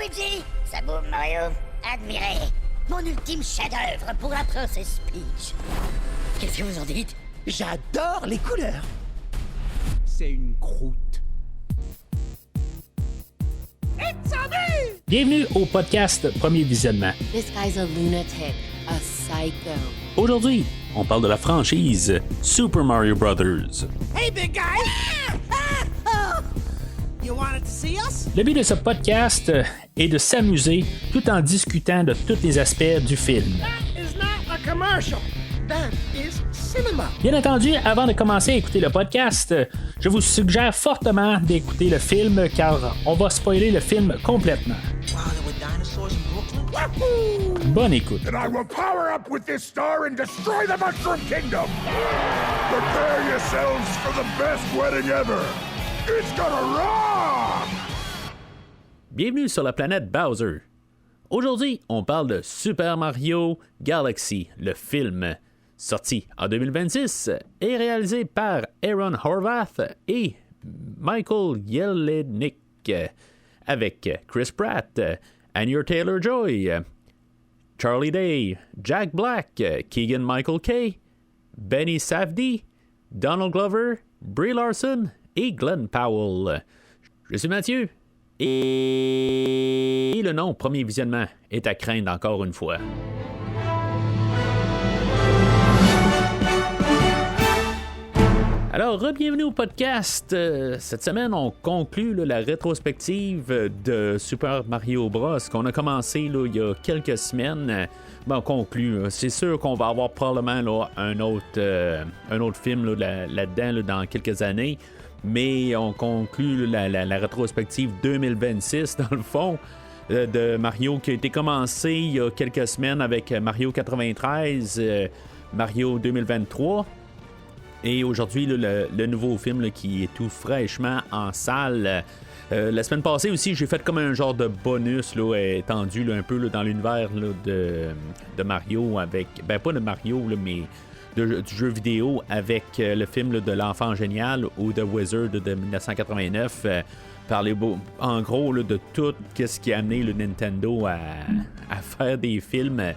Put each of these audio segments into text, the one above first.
Luigi! Ça boum, Mario! Admirez! Mon ultime chef-d'œuvre pour la Princess Peach! Qu'est-ce que vous en dites? J'adore les couleurs. C'est une croûte. Bienvenue au podcast Premier Visionnement. This guy's a lunatic, a psycho. Aujourd'hui, on parle de la franchise Super Mario Brothers. Hey, big guy! You wanted to see us? Le but de ce podcast est de s'amuser tout en discutant de tous les aspects du film. That is not a commercial. That is cinema. Bien entendu, avant de commencer à écouter le podcast, je vous suggère fortement d'écouter le film car on va spoiler le film complètement. Wow, there were dinosaurs in Brooklyn? Wahoo! Bonne écoute. And I will power up with this star and destroy the Mushroom Kingdom! Prepare yourselves for the best wedding ever! It's gonna rock! Bienvenue sur la planète Bowser. Aujourd'hui, on parle de Super Mario Galaxy, le film, sorti en 2026 et réalisé par Aaron Horvath et Michael Jelenic, avec Chris Pratt, Anya Taylor-Joy, Charlie Day, Jack Black, Keegan-Michael Kay, Benny Safdie, Donald Glover, Brie Larson et Glenn Powell. Je suis Mathieu et le nom Premier Visionnement est à craindre encore une fois. Alors, bienvenue au podcast. Cette semaine, on conclut la rétrospective de Super Mario Bros. Qu'on a commencé il y a quelques semaines. On conclut. C'est sûr qu'on va avoir probablement un autre film là-dedans dans quelques années. Mais on conclut la rétrospective 2026, dans le fond, de Mario qui a été commencé il y a quelques semaines avec Mario 93, Mario 2023. Et aujourd'hui, le nouveau film qui est tout fraîchement en salle. La semaine passée aussi, j'ai fait comme un genre de bonus étendu un peu dans l'univers de Mario avec... Ben pas de Mario, mais du jeu vidéo avec le film de l'Enfant Génial ou The Wizard de 1989. Parler en gros de tout ce qui a amené le Nintendo à faire des films.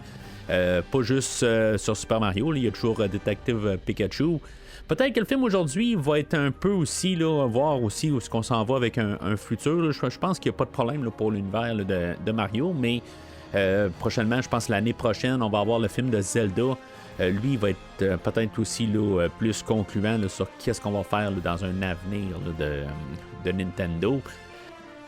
Pas juste sur Super Mario, il y a toujours Detective Pikachu. Peut-être que le film aujourd'hui va être un peu aussi, voir aussi où est-ce qu'on s'en va avec un futur. Je pense qu'il n'y a pas de problème pour l'univers de Mario, mais prochainement, je pense l'année prochaine, on va avoir le film de Zelda. Lui, il va être peut-être aussi plus concluant sur qu'est-ce qu'on va faire dans un avenir de Nintendo.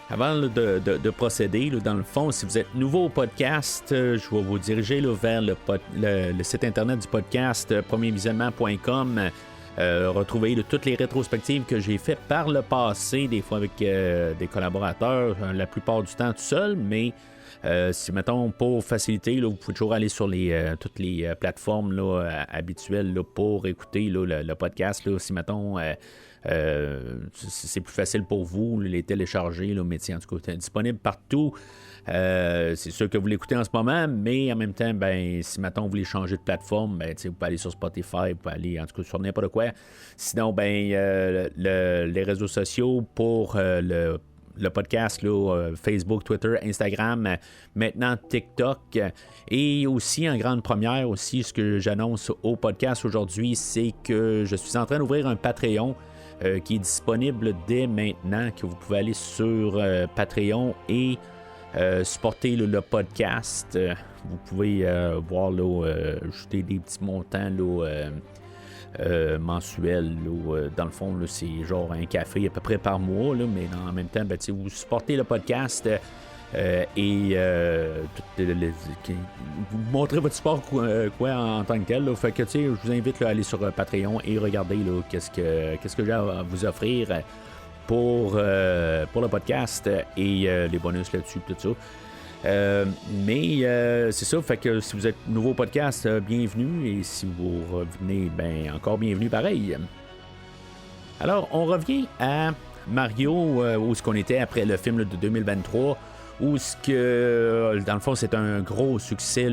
Avant de procéder, dans le fond, si vous êtes nouveau au podcast, je vais vous diriger vers le site internet du podcast, premiervisionnement.com. Retrouver toutes les rétrospectives que j'ai faites par le passé, des fois avec des collaborateurs, la plupart du temps tout seul, mais si, mettons, pour faciliter, vous pouvez toujours aller sur toutes les plateformes habituelles pour écouter le podcast. Si, mettons, c'est plus facile pour vous, les télécharger, mais en tout cas, c'est disponible partout. C'est sûr que vous l'écoutez en ce moment, mais en même temps, si maintenant vous voulez changer de plateforme, vous pouvez aller sur Spotify, vous pouvez aller en tout cas sur n'importe quoi. Sinon, les réseaux sociaux pour le podcast, Facebook, Twitter, Instagram, maintenant TikTok. Et aussi, en grande première, aussi, ce que j'annonce au podcast aujourd'hui, c'est que je suis en train d'ouvrir un Patreon qui est disponible dès maintenant, que vous pouvez aller sur Patreon et supporter le podcast. Vous pouvez voir ajouter des petits montants mensuels. Dans le fond, c'est genre un café à peu près par mois, mais en même temps, vous supportez le podcast et vous montrez votre support en tant que tel. Fait que je vous invite à aller sur Patreon et regarder qu'est-ce que j'ai à vous offrir pour le podcast et les bonus là-dessus, tout ça. Mais c'est ça, fait que si vous êtes nouveau au podcast, bienvenue, et si vous revenez, encore bienvenue pareil. Alors, on revient à Mario, où est-ce qu'on était après le film de 2023, où ce que, dans le fond, c'est un gros succès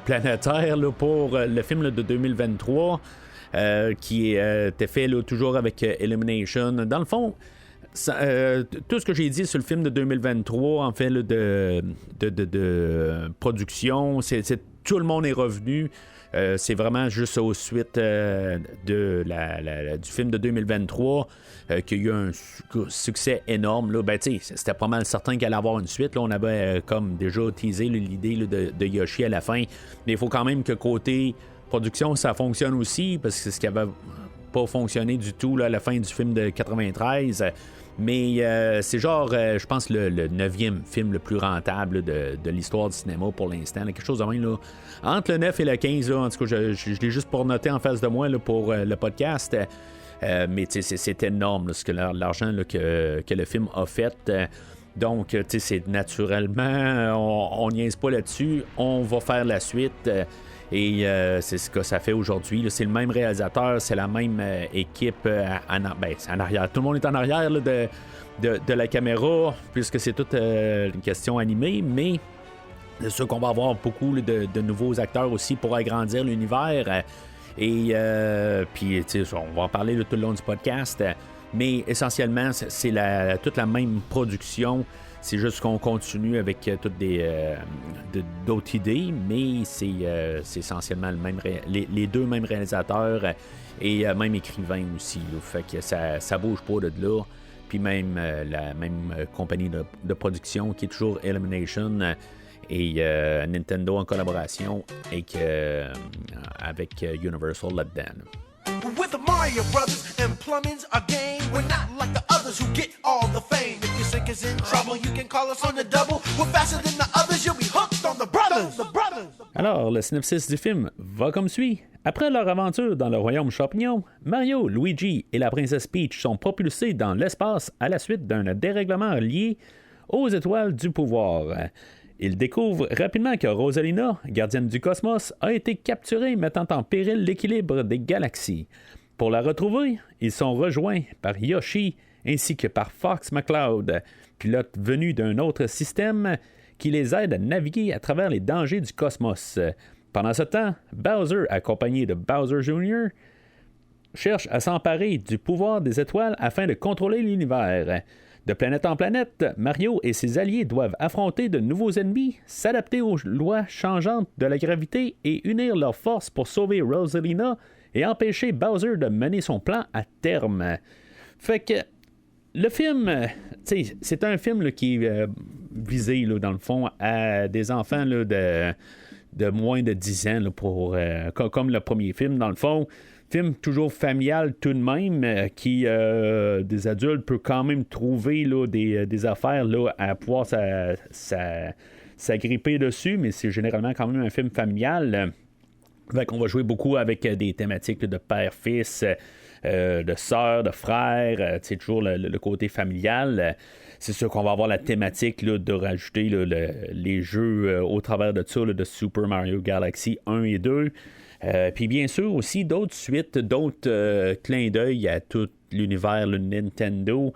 planétaire pour le film de 2023, qui était fait toujours avec Illumination. Dans le fond, tout ce que j'ai dit sur le film de 2023, en fait, là, de production, tout le monde est revenu. C'est vraiment juste aux suites du film de 2023 qu'il y a eu un succès énorme. Là. Ben, c'était pas mal certain qu'il allait avoir une suite. Là. On avait comme déjà teasé l'idée là, de Yoshi à la fin. Mais il faut quand même que côté production, ça fonctionne aussi, parce que c'est ce qui avait pas fonctionné du tout là, à la fin du film de 93. Mais c'est genre, je pense, le 9e film le plus rentable de l'histoire du cinéma pour l'instant. Là, quelque chose de même, là, entre le 9 et le 15. Là, en tout cas, je l'ai juste pour noter en face de moi là, pour le podcast. Mais c'est énorme là, ce que l'argent là, que le film a fait. Donc, c'est naturellement, on niaise pas là-dessus. On va faire la suite. Et c'est ce que ça fait aujourd'hui. Là. C'est le même réalisateur, c'est la même équipe en arrière. Tout le monde est en arrière là, de la caméra, puisque c'est toute une question animée, mais c'est sûr qu'on va avoir beaucoup là, de nouveaux acteurs aussi pour agrandir l'univers. Et puis, on va en parler là, tout le long du podcast. Mais essentiellement, c'est toute la même production. C'est juste qu'on continue avec toutes d'autres idées, mais c'est essentiellement les deux mêmes réalisateurs et même écrivains aussi. Là. Fait que ça bouge pas de là. Puis même la même compagnie de production qui est toujours Illumination et Nintendo en collaboration avec Universal là-dedans. With the Mario Brothers and plumbing's a game. We're not like the others who get all the fame. If your sink is in trouble, you can call us on the double. We're faster than the others, you'll be hooked on the brothers. Alors, le synopsis du film va comme suit. Après leur aventure dans le royaume champignon, Mario, Luigi et la princesse Peach sont propulsés dans l'espace à la suite d'un dérèglement lié aux étoiles du pouvoir. Ils découvrent rapidement que Rosalina, gardienne du cosmos, a été capturée, mettant en péril l'équilibre des galaxies. Pour la retrouver, ils sont rejoints par Yoshi ainsi que par Fox McCloud, pilote venu d'un autre système qui les aide à naviguer à travers les dangers du cosmos. Pendant ce temps, Bowser, accompagné de Bowser Jr., cherche à s'emparer du pouvoir des étoiles afin de contrôler l'univers. De planète en planète, Mario et ses alliés doivent affronter de nouveaux ennemis, s'adapter aux lois changeantes de la gravité et unir leurs forces pour sauver Rosalina et empêcher Bowser de mener son plan à terme. Fait que le film, c'est un film là, qui est visé, là, dans le fond, à des enfants là, de moins de 10 ans, là, comme le premier film, dans le fond. Film toujours familial tout de même, qui des adultes peuvent quand même trouver là, des affaires là, à pouvoir s'agripper dessus, mais c'est généralement quand même un film familial. Fait qu'on va jouer beaucoup avec des thématiques là, de père-fils, de sœurs, de frères, toujours le côté familial. C'est sûr qu'on va avoir la thématique là, de rajouter là, les jeux au travers de ça, là, de Super Mario Galaxy 1 et 2. Puis bien sûr aussi d'autres suites, d'autres clins d'œil à tout l'univers le Nintendo.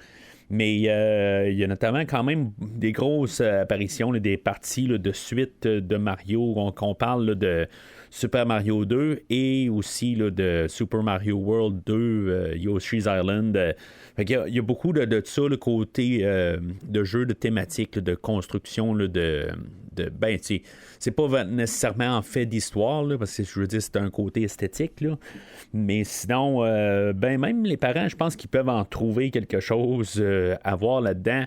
Mais il y a notamment quand même des grosses apparitions, là, des parties là, de suite de Mario. On parle là, de Super Mario 2 et aussi là, de Super Mario World 2, Yoshi's Island. Il y a beaucoup de ça, le côté de jeu, de thématique, là, de construction, là, c'est pas nécessairement en fait d'histoire, là, parce que je veux dire, c'est un côté esthétique, là. Mais sinon, même les parents, je pense qu'ils peuvent en trouver quelque chose à voir là-dedans.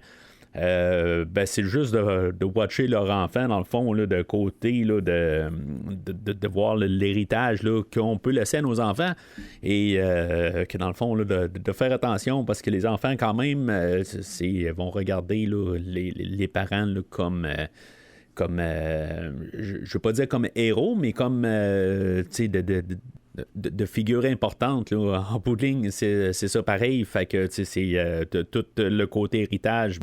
C'est juste de watcher leur enfant, dans le fond, là, de côté, là, de voir l'héritage là, qu'on peut laisser à nos enfants et que, dans le fond, là, de faire attention parce que les enfants, quand même, vont regarder là, les parents là, comme je ne veux pas dire comme héros, mais comme de figures importantes là, en bout de ligne, c'est ça pareil. Fait que c'est tout le côté héritage,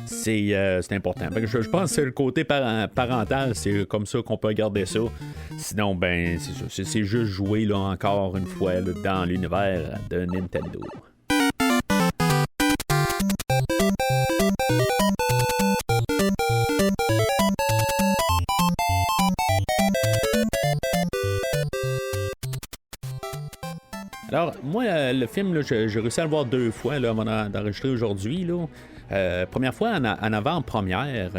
c'est important. Fait que je pense que c'est le côté parental, c'est comme ça qu'on peut regarder ça. Sinon, c'est juste jouer là, encore une fois là, dans l'univers de Nintendo. Alors, moi, le film, là, j'ai réussi à le voir 2 fois là, avant d'enregistrer aujourd'hui. Là. Première fois en avant-première.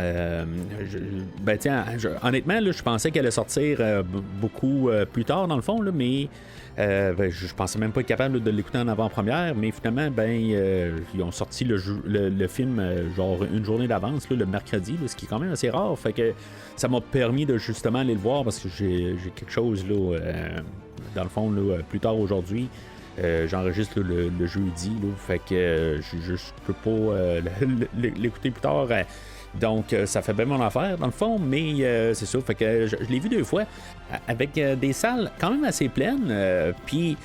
Honnêtement, là, je pensais qu'elle allait sortir beaucoup plus tard, dans le fond, là, mais je pensais même pas être capable de l'écouter en avant-première. Mais finalement, ils ont sorti le film genre une journée d'avance, là, le mercredi, là, ce qui est quand même assez rare. Fait que ça m'a permis de justement aller le voir parce que j'ai quelque chose là. Dans le fond, là, plus tard aujourd'hui, j'enregistre là, le jeudi, là, fait que je peux pas l'écouter plus tard. Donc, ça fait bien mon affaire, dans le fond, mais c'est ça. Fait que je l'ai vu 2 fois avec des salles quand même assez pleines. Puis,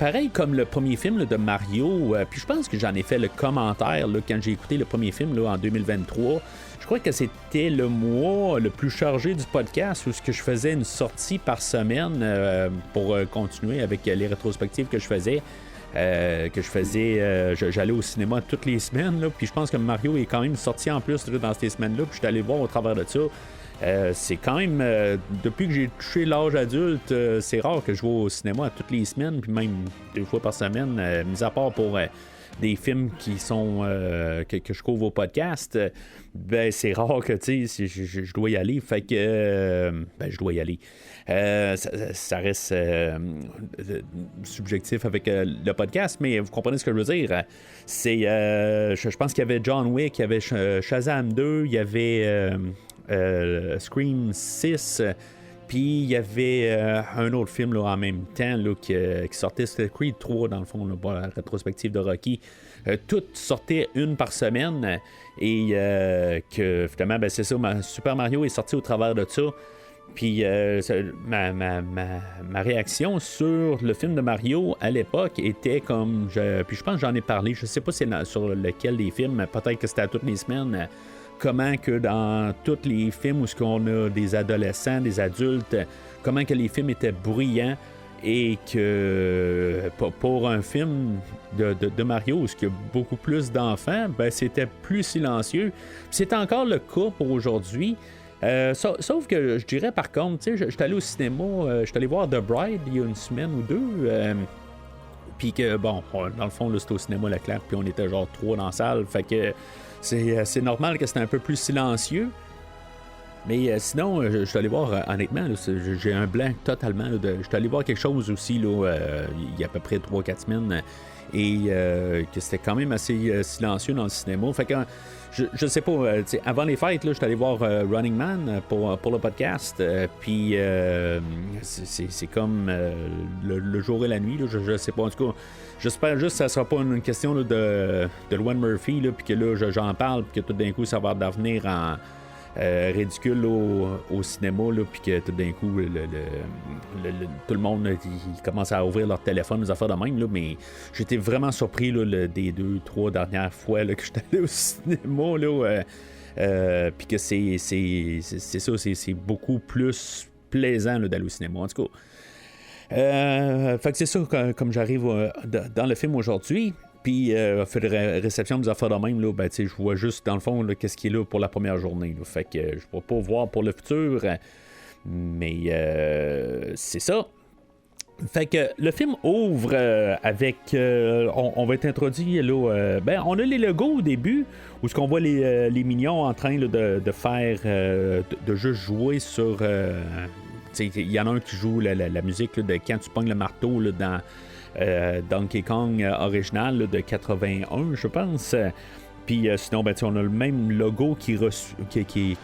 pareil comme le premier film là, de Mario, puis je pense que j'en ai fait le commentaire là, quand j'ai écouté le premier film là, en 2023. Je crois que c'était le mois le plus chargé du podcast où je faisais une sortie par semaine pour continuer avec les rétrospectives que je faisais. J'allais au cinéma toutes les semaines, là, puis je pense que Mario est quand même sorti en plus là, dans ces semaines-là, puis je suis allé voir au travers de ça. C'est quand même, depuis que j'ai touché l'âge adulte, c'est rare que je vais au cinéma toutes les semaines, puis même 2 fois par semaine, mis à part pour des films qui sont que je couvre au podcast, c'est rare que je dois y aller, fait que je dois y aller. Ça reste subjectif avec le podcast, mais vous comprenez ce que je veux dire. C'est, je pense qu'il y avait John Wick, il y avait Shazam 2, il y avait Scream 6, puis il y avait un autre film là, en même temps là, qui sortait, c'était Creed 3 dans le fond, là, la rétrospective de Rocky. Toutes sortaient une par semaine et que finalement, c'est ça, Super Mario est sorti au travers de ça. Puis ma réaction sur le film de Mario à l'époque était comme... Puis je pense que j'en ai parlé, je sais pas si c'est sur lequel des films, peut-être que c'était à toutes les semaines... Comment que dans tous les films où on a des adolescents, des adultes, comment que les films étaient bruyants et que pour un film de Mario où il y a beaucoup plus d'enfants, c'était plus silencieux. C'est encore le cas pour aujourd'hui. Sauf que je dirais par contre, je suis allé au cinéma, je suis allé voir The Bride il y a une semaine ou 2. Puis que, bon, dans le fond, là, c'était au cinéma Leclerc, puis on était genre 3 dans la salle. Fait que c'est normal que c'était un peu plus silencieux. Mais sinon, je suis allé voir, honnêtement, là, j'ai un blanc totalement. Je suis allé voir quelque chose aussi, là, il y a à peu près 3-4 semaines. Et que c'était quand même assez silencieux dans le cinéma. Fait que je sais pas, avant les fêtes, là, je suis allé voir Running Man pour le podcast. Puis c'est comme le jour et la nuit, là, je sais pas. En tout cas, j'espère juste que ça sera pas une question là, de Luann Murphy, puis que là, j'en parle, puis que tout d'un coup, ça va devenir en ridicule au cinéma, puis que tout d'un coup tout le monde il commence à ouvrir leur téléphone, les affaires de même, là, mais j'étais vraiment surpris là, des 2-3 dernières fois là, que j'étais allé au cinéma, puis que c'est ça, c'est beaucoup plus plaisant là, d'aller au cinéma, en tout cas. Fait que c'est ça, comme j'arrive dans le film aujourd'hui. Puis, fait de réception des affaires de même, là, je vois juste, dans le fond, là, qu'est-ce qui est là pour la première journée. Là. Fait que je ne peux pas voir pour le futur, mais c'est ça. Fait que le film ouvre avec... on va être introduit, là... on a les logos au début, où on voit les mignons en train là, de faire... de juste jouer sur... il y en a un qui joue la musique là, de quand tu pognes le marteau là, dans... Donkey Kong original là, de 81, je pense. Puis sinon, on a le même logo qui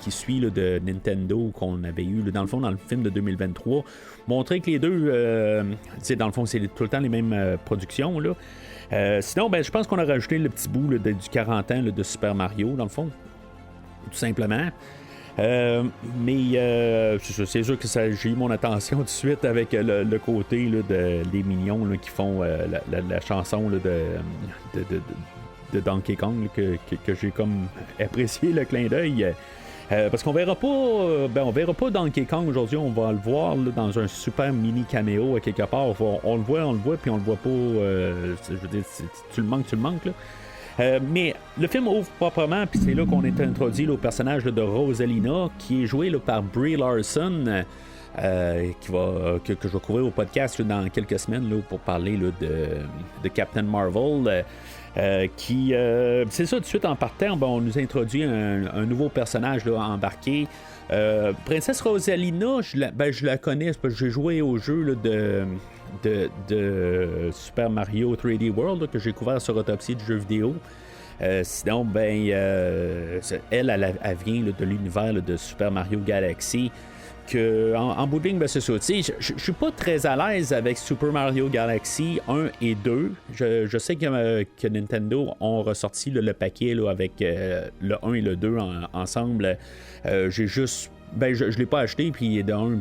suit là, de Nintendo qu'on avait eu là, dans le fond dans le film de 2023. Montrer que les deux, dans le fond, c'est tout le temps les mêmes productions. Là. Sinon, je pense qu'on a rajouté le petit bout là, du 40 ans là, de Super Mario, dans le fond. Tout simplement. Mais c'est sûr que j'ai eu mon attention tout de suite avec le côté là, des mignons là, qui font la chanson là, de Donkey Kong là, que j'ai comme apprécié le clin d'œil. Parce qu'on verra pas Donkey Kong aujourd'hui, on va le voir là, dans un super mini caméo à quelque part. On le voit, puis on le voit pas. Je veux dire, tu le manques là. Mais le film ouvre proprement, puis c'est là qu'on est introduit là, au personnage là, de Rosalina, qui est joué là, par Brie Larson. que je vais couvrir au podcast là, dans quelques semaines là, pour parler là, de Captain Marvel. C'est ça, tout de suite en partant, on nous introduit un nouveau personnage là, embarqué. Princesse Rosalina, je la connais parce que j'ai joué au jeu là, de Super Mario 3D World là, que j'ai couvert sur Autopsie du jeu vidéo. Sinon, elle vient là, de l'univers là, de Super Mario Galaxy. En bout de ligne, c'est ça. Je suis pas très à l'aise avec Super Mario Galaxy 1 et 2. Je sais que Nintendo ont ressorti là, le paquet là, avec le 1 et le 2 ensemble. J'ai juste. Je l'ai pas acheté, puis d'un,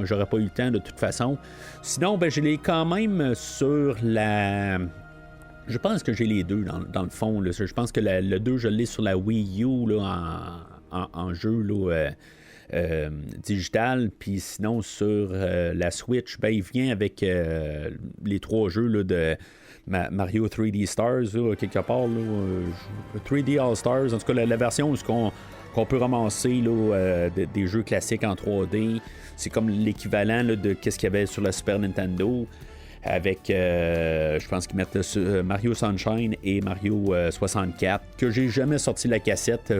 j'aurais pas eu le temps de toute façon. Sinon, je l'ai quand même sur la. Je pense que j'ai les deux dans le fond. Là. Je pense que le 2, je l'ai sur la Wii U là, en jeu là, digital. Puis sinon, sur la Switch, il vient avec les 3 jeux là, de Mario 3D Stars, là, quelque part. Là, 3D All Stars, en tout cas, la version où qu'on peut ramasser là, des jeux classiques en 3D. C'est comme l'équivalent là, de ce qu'il y avait sur la Super Nintendo. Avec, je pense qu'ils mettent Mario Sunshine et Mario 64, que j'ai jamais sorti la cassette.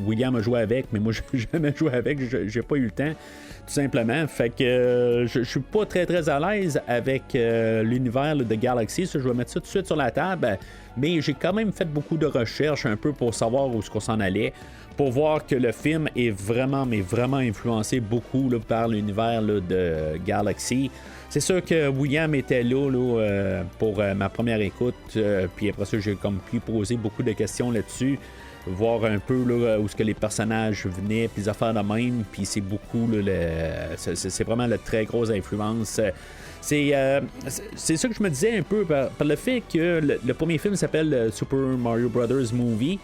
William a joué avec, mais moi, j'ai jamais joué avec, j'ai pas eu le temps, tout simplement. Fait que je suis pas très très à l'aise avec l'univers là, de Galaxy. Ça, je vais mettre ça tout de suite sur la table. Mais j'ai quand même fait beaucoup de recherches un peu pour savoir où est-ce qu'on s'en allait, pour voir que le film est vraiment, mais vraiment influencé beaucoup là, par l'univers là, de Galaxy. C'est sûr que William était là pour ma première écoute, puis après ça, j'ai comme pu poser beaucoup de questions là-dessus, voir un peu là, où est-ce que les personnages venaient, puis les affaires de même, puis c'est beaucoup, là, c'est vraiment la très grosse influence. C'est ça que je me disais un peu par le fait que le premier film s'appelle Super Mario Brothers Movie,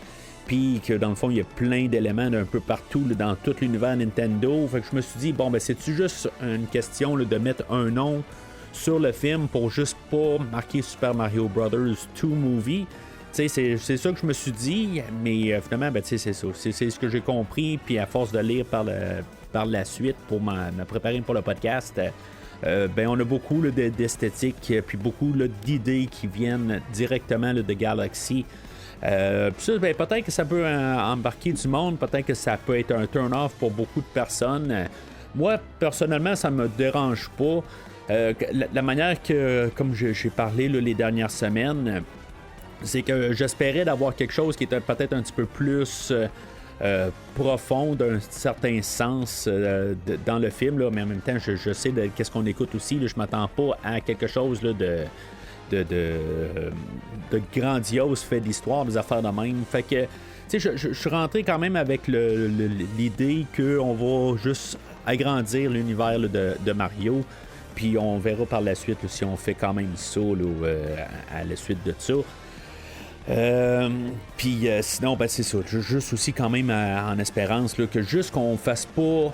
puis que dans le fond il y a plein d'éléments d'un peu partout là, dans tout l'univers Nintendo. Fait que je me suis dit c'est-tu juste une question là, de mettre un nom sur le film pour juste pas marquer Super Mario Brothers 2 Movie. C'est ça que je me suis dit, mais finalement c'est ça, c'est ce que j'ai compris, puis à force de lire par la suite pour me préparer pour le podcast. On a beaucoup là, d'esthétique, puis beaucoup là, d'idées qui viennent directement là, de Galaxy. Puis ça, peut-être que ça peut embarquer du monde, peut-être que ça peut être un turn-off pour beaucoup de personnes. Moi, personnellement, ça me dérange pas. La manière que, comme j'ai parlé là, les dernières semaines, c'est que j'espérais d'avoir quelque chose qui était peut-être un petit peu plus profond d'un certain sens dans le film, là, mais en même temps, je sais qu'est-ce qu'on écoute aussi. Là, je m'attends pas à quelque chose là, de grandiose fait d'histoire, des affaires de même. Fait que, tu sais, je suis rentré quand même avec l'idée qu'on va juste agrandir l'univers là, de Mario, puis on verra par la suite là, si on fait quand même ça là, à la suite de ça. Puis sinon, c'est ça. Juste aussi quand même en espérance là, que juste qu'on fasse pas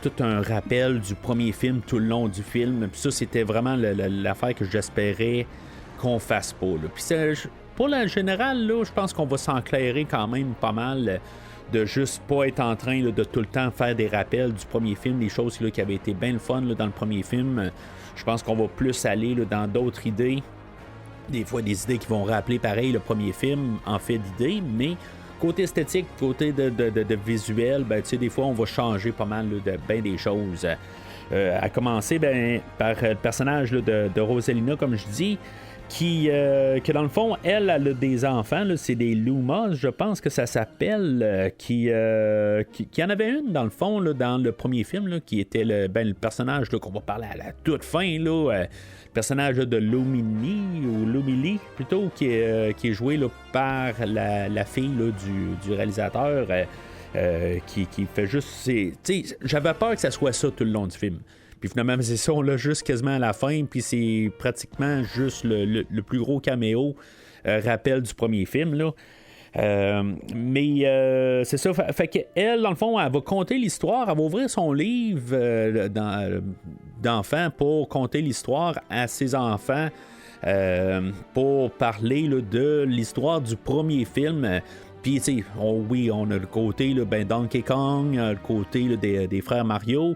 tout un rappel du premier film tout le long du film. Puis ça, c'était vraiment l'affaire que j'espérais qu'on fasse pas. Là. Puis pour la générale, là, je pense qu'on va s'enclairer quand même pas mal de juste pas être en train là, de tout le temps faire des rappels du premier film, des choses là, qui avaient été bien le fun là, dans le premier film. Je pense qu'on va plus aller là, dans d'autres idées. Des fois, des idées qui vont rappeler pareil le premier film en fait d'idées, mais côté esthétique, côté de visuel, des fois, on va changer pas mal là, de bien des choses. À commencer par le personnage là, de Rosalina, comme je dis, que dans le fond, elle a des enfants, là, c'est des Lumas, je pense que ça s'appelle, qui en avait une, dans le fond, là, dans le premier film, là, qui était le personnage là, qu'on va parler à la toute fin, là, le personnage là, de Lumili, plutôt, qui est joué là, par la fille là, du réalisateur, qui fait juste... J'avais peur que ça soit ça tout le long du film. Puis finalement, c'est ça, on l'a juste quasiment à la fin, puis c'est pratiquement juste le plus gros caméo rappel du premier film, là. Mais c'est ça, fait qu'elle, dans le fond, elle va conter l'histoire, elle va ouvrir son livre d'enfants pour conter l'histoire à ses enfants, pour parler là, de l'histoire du premier film. Puis, tu sais, on a le côté là, Donkey Kong, le côté là, des frères Mario.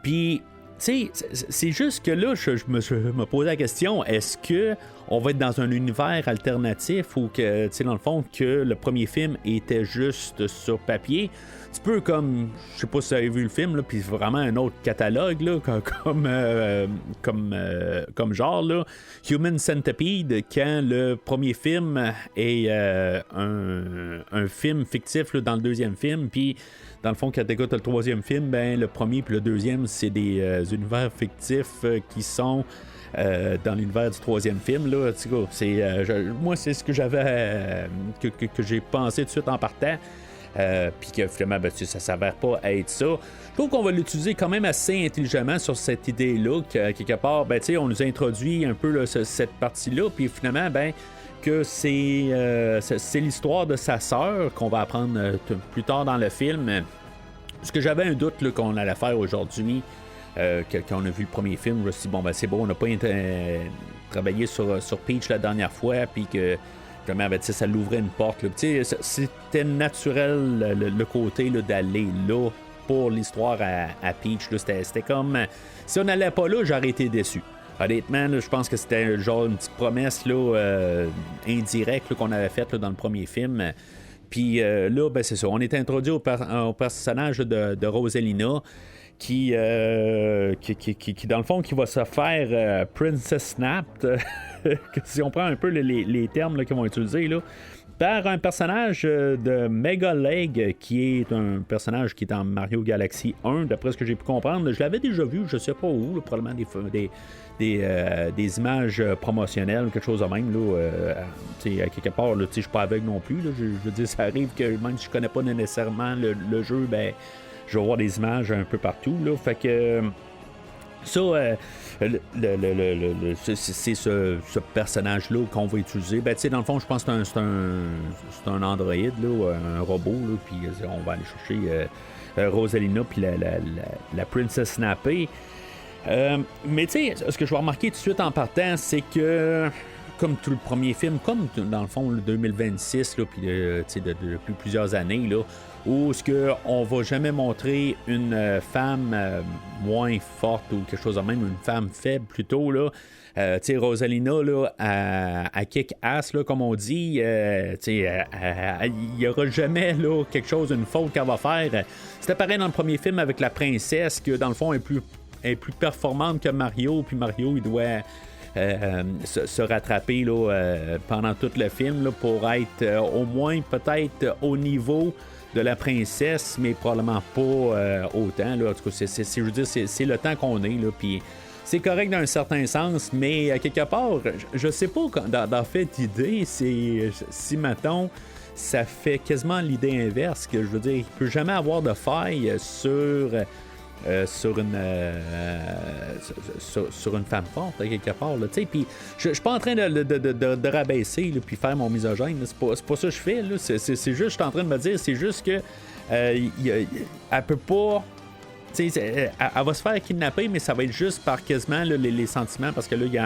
Puis, tu sais, c'est juste que là, je me posais la question, est-ce que on va être dans un univers alternatif ou que, tu sais, dans le fond, que le premier film était juste sur papier? Un petit peu comme, je sais pas si vous avez vu le film, là, puis vraiment un autre catalogue, là, comme genre, là, Human Centipede, quand le premier film est un film fictif là, dans le deuxième film, puis dans le fond, quand t'écoutes le troisième film, ben le premier puis le deuxième, c'est des univers fictifs qui sont dans l'univers du troisième film. Là, moi, c'est ce que j'avais que j'ai pensé tout de suite en partant. Puis que finalement, ben, ça s'avère pas être ça. Je trouve qu'on va l'utiliser quand même assez intelligemment sur cette idée-là, que quelque part, ben, on nous introduit un peu là, cette partie-là, puis finalement, ben, que c'est l'histoire de sa sœur qu'on va apprendre plus tard dans le film. Parce que j'avais un doute là, qu'on allait faire aujourd'hui, quand on a vu le premier film, je me suis dit, bon, ben c'est bon, on n'a pas travaillé sur Peach la dernière fois, puis que vraiment, ben, ça l'ouvrait une porte. Là. C'était naturel le côté là, d'aller là pour l'histoire à Peach. Là. C'était comme... Si on n'allait pas là, j'aurais été déçu. Honnêtement, là, je pense que c'était genre une petite promesse là, indirecte là, qu'on avait faite là, dans le premier film. Puis là, ben, c'est ça. On est introduit au personnage de Rosalina qui, dans le fond, qui va se faire Princess Snapped. Si on prend un peu les termes là, qu'ils vont utiliser, là, par un personnage de Mega Leg, qui est un personnage qui est dans Mario Galaxy 1, d'après ce que j'ai pu comprendre. Je l'avais déjà vu, je sais pas où, là, probablement des images promotionnelles, quelque chose de même. À quelque part, je suis pas aveugle non plus. Là, je veux dire, ça arrive que même si je connais pas nécessairement le jeu, ben, je vais voir des images un peu partout. Là, fait que ça, c'est ce personnage-là qu'on va utiliser. Ben, dans le fond, je pense que c'est un androïde, là, un robot, là, puis on va aller chercher Rosalina puis la Princess Snappy. Mais tu sais, ce que je vais remarquer tout de suite en partant, c'est que, comme tout le premier film, comme dans le fond, le 2026, là, puis depuis plusieurs années, là, où ce qu'on va jamais montrer une femme moins forte ou quelque chose de même, une femme faible plutôt, là. Rosalina, là, à kick-ass, là, comme on dit, il n'y aura jamais là, quelque chose, une faute qu'elle va faire. C'était pareil dans le premier film avec la princesse, que dans le fond est plus performante que Mario, puis Mario, il doit se rattraper là, pendant tout le film là, pour être au moins peut-être au niveau de la princesse, mais probablement pas autant. Là. En tout cas, je veux dire, c'est le temps qu'on est, là, puis c'est correct dans un certain sens, mais à quelque part, je sais pas, dans fait idée, c'est si mettons, ça fait quasiment l'idée inverse, que je veux dire, il peut jamais avoir de faille sur une femme forte, à quelque part. Puis je suis pas en train de rabaisser puis faire mon misogyne. C'est pas ça que je fais. Là. C'est juste, je suis en train de me dire, c'est juste que elle peut pas. Elle va se faire kidnapper, mais ça va être juste par quasiment là, les sentiments, parce que là, il y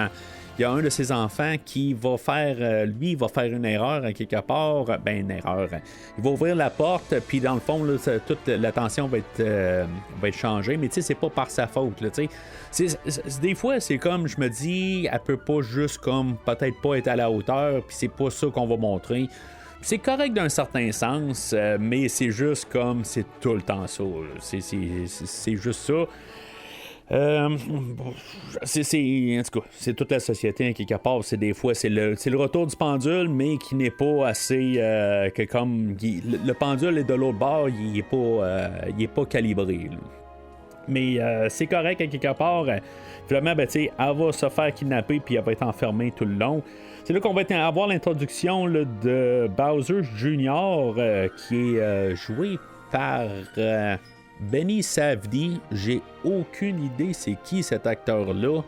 a un de ses enfants qui va faire, lui, il va faire une erreur à quelque part. Ben, une erreur. Il va ouvrir la porte, puis dans le fond, là, toute l'attention va être changée, mais tu sais, c'est pas par sa faute, là, tu sais. Des fois, c'est comme, je me dis, elle peut pas juste comme, peut-être pas être à la hauteur, puis c'est pas ça qu'on va montrer. C'est correct d'un certain sens, mais c'est juste comme, c'est tout le temps ça. C'est juste ça. En tout cas, c'est toute la société hein, quelque part. C'est des fois, c'est le retour du pendule, mais qui n'est pas assez que comme le pendule est de l'autre bord, il est pas calibré. Là. Mais c'est correct à quelque part. Finalement, ben, elle va se faire kidnapper puis elle va être enfermée tout le long. C'est là qu'on va avoir l'introduction là, de Bowser Jr. Qui est joué par Benny Safdie. J'ai aucune idée c'est qui cet acteur-là.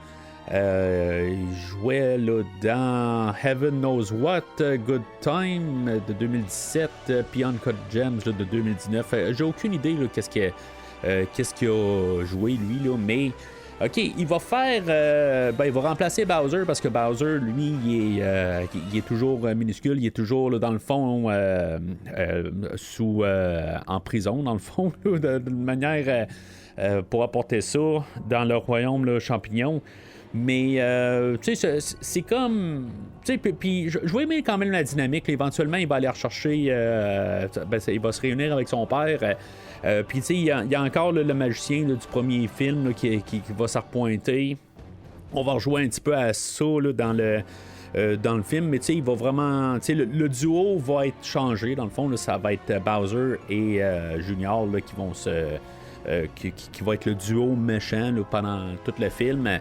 Il jouait là, dans Heaven Knows What, Good Time de 2017, puis Uncut Gems là, de 2019. J'ai aucune idée là, qu'est-ce qu'il a joué lui, là, mais OK, il va faire... il va remplacer Bowser parce que Bowser, lui, il est toujours minuscule, il est toujours là, dans le fond en prison, dans le fond, d'une manière pour apporter ça dans le royaume là, champignon. Mais, tu sais, c'est comme... Tu sais, puis je vais aimer quand même la dynamique. Là, éventuellement, il va aller rechercher... il va se réunir avec son père. Puis, tu sais, il y a encore le magicien là, du premier film là, qui va se repointer. On va rejouer un petit peu à ça là, dans le film. Mais, tu sais, il va vraiment... Tu sais, le duo va être changé. Dans le fond, là, ça va être Bowser et Junior là, qui vont se... qui va être le duo méchant là, pendant tout le film.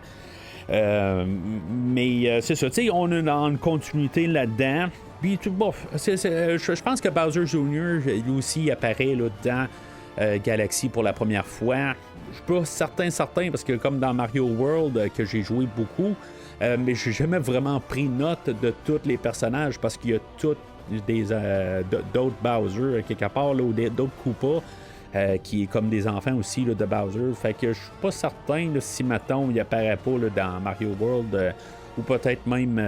Mais c'est ça, tu sais, on est dans une continuité là-dedans. Puis, je pense que Bowser Jr., lui aussi, apparaît là, dans Galaxy pour la première fois. Je suis pas certain, parce que comme dans Mario World, que j'ai joué beaucoup, mais j'ai jamais vraiment pris note de tous les personnages, parce qu'il y a tous d'autres Bowser, quelque part, là, ou d'autres Koopas. Qui est comme des enfants aussi là, de Bowser. Fait que je suis pas certain là, si mettons il apparaît pas là, dans Mario World ou peut-être même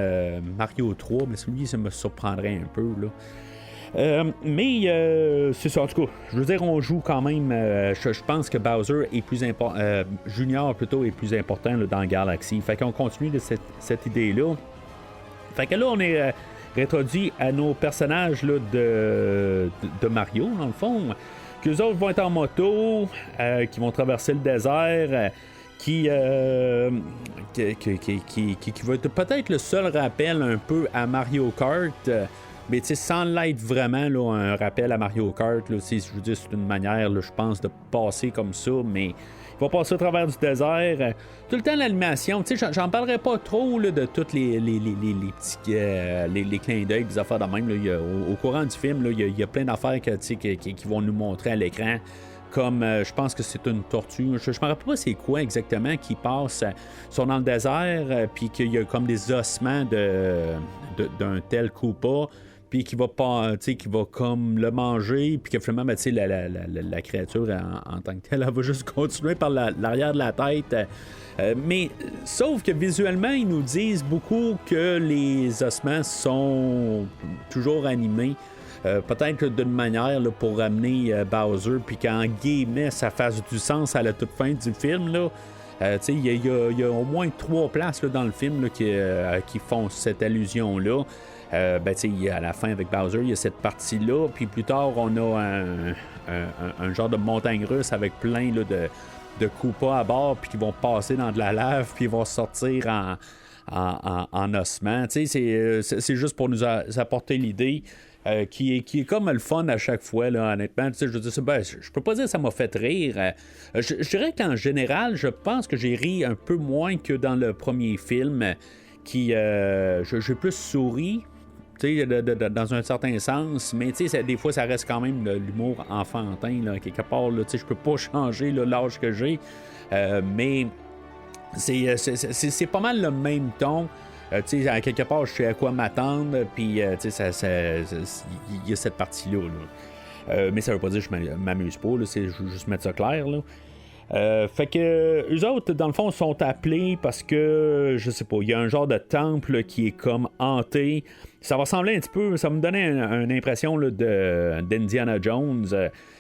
Mario 3, mais celui ça me surprendrait un peu là. Mais c'est ça, en tout cas, je veux dire, on joue quand même. Je pense que Bowser est plus important, Junior plutôt est plus important là, dans Galaxy. Fait qu'on continue de cette idée-là. Fait que là, on est réintroduit à nos personnages là, de Mario, dans le fond. Qu'eux autres vont être en moto, qui vont traverser le désert, qui va être peut-être le seul rappel un peu à Mario Kart, mais sans l'être vraiment là, un rappel à Mario Kart. Là, je vous dis, c'est une manière, là, je pense, de passer comme ça, mais il va passer au travers du désert. Tout le temps, l'animation, j'en parlerai pas trop là, de tous les petits les clins d'œil, des affaires de même. Là, au courant du film, il y a plein d'affaires qui vont nous montrer à l'écran. Comme, je pense que c'est une tortue. Je me rappelle pas c'est quoi exactement qui passe. Ils sont dans le désert, puis qu'il y a comme des ossements d'un tel Koopa. Puis qui va comme le manger, puis que finalement, la créature en tant que telle, elle va juste continuer par l'arrière de la tête. Mais sauf que visuellement, ils nous disent beaucoup que les ossements sont toujours animés. Peut-être d'une manière là, pour ramener Bowser, puis qu'en guillemets, ça fasse du sens à la toute fin du film. Là. Il y a au moins 3 places là, dans le film là, qui font cette allusion-là. À la fin avec Bowser, il y a cette partie-là, puis plus tard, on a un genre de montagne russe avec plein là, de Koopas à bord, puis qui vont passer dans de la lave, puis ils vont sortir en ossements. C'est juste pour nous apporter l'idée qui est comme le fun à chaque fois, là, honnêtement. Je veux dire, je peux pas dire que ça m'a fait rire. Je dirais qu'en général, je pense que j'ai ri un peu moins que dans le premier film, qui j'ai plus souri. Dans un certain sens, mais des fois ça reste quand même l'humour enfantin là, quelque part. Je peux pas changer là, l'âge que j'ai, mais c'est pas mal le même ton. À quelque part, je sais à quoi m'attendre, puis il y a cette partie-là. Mais ça veut pas dire que je m'amuse pas, là, c'est juste mettre ça clair. Là. Fait que eux autres, dans le fond, sont appelés parce que, je sais pas, il y a un genre de temple qui est comme hanté. Ça va ressembler un petit peu, ça me donnait une impression là, d'Indiana Jones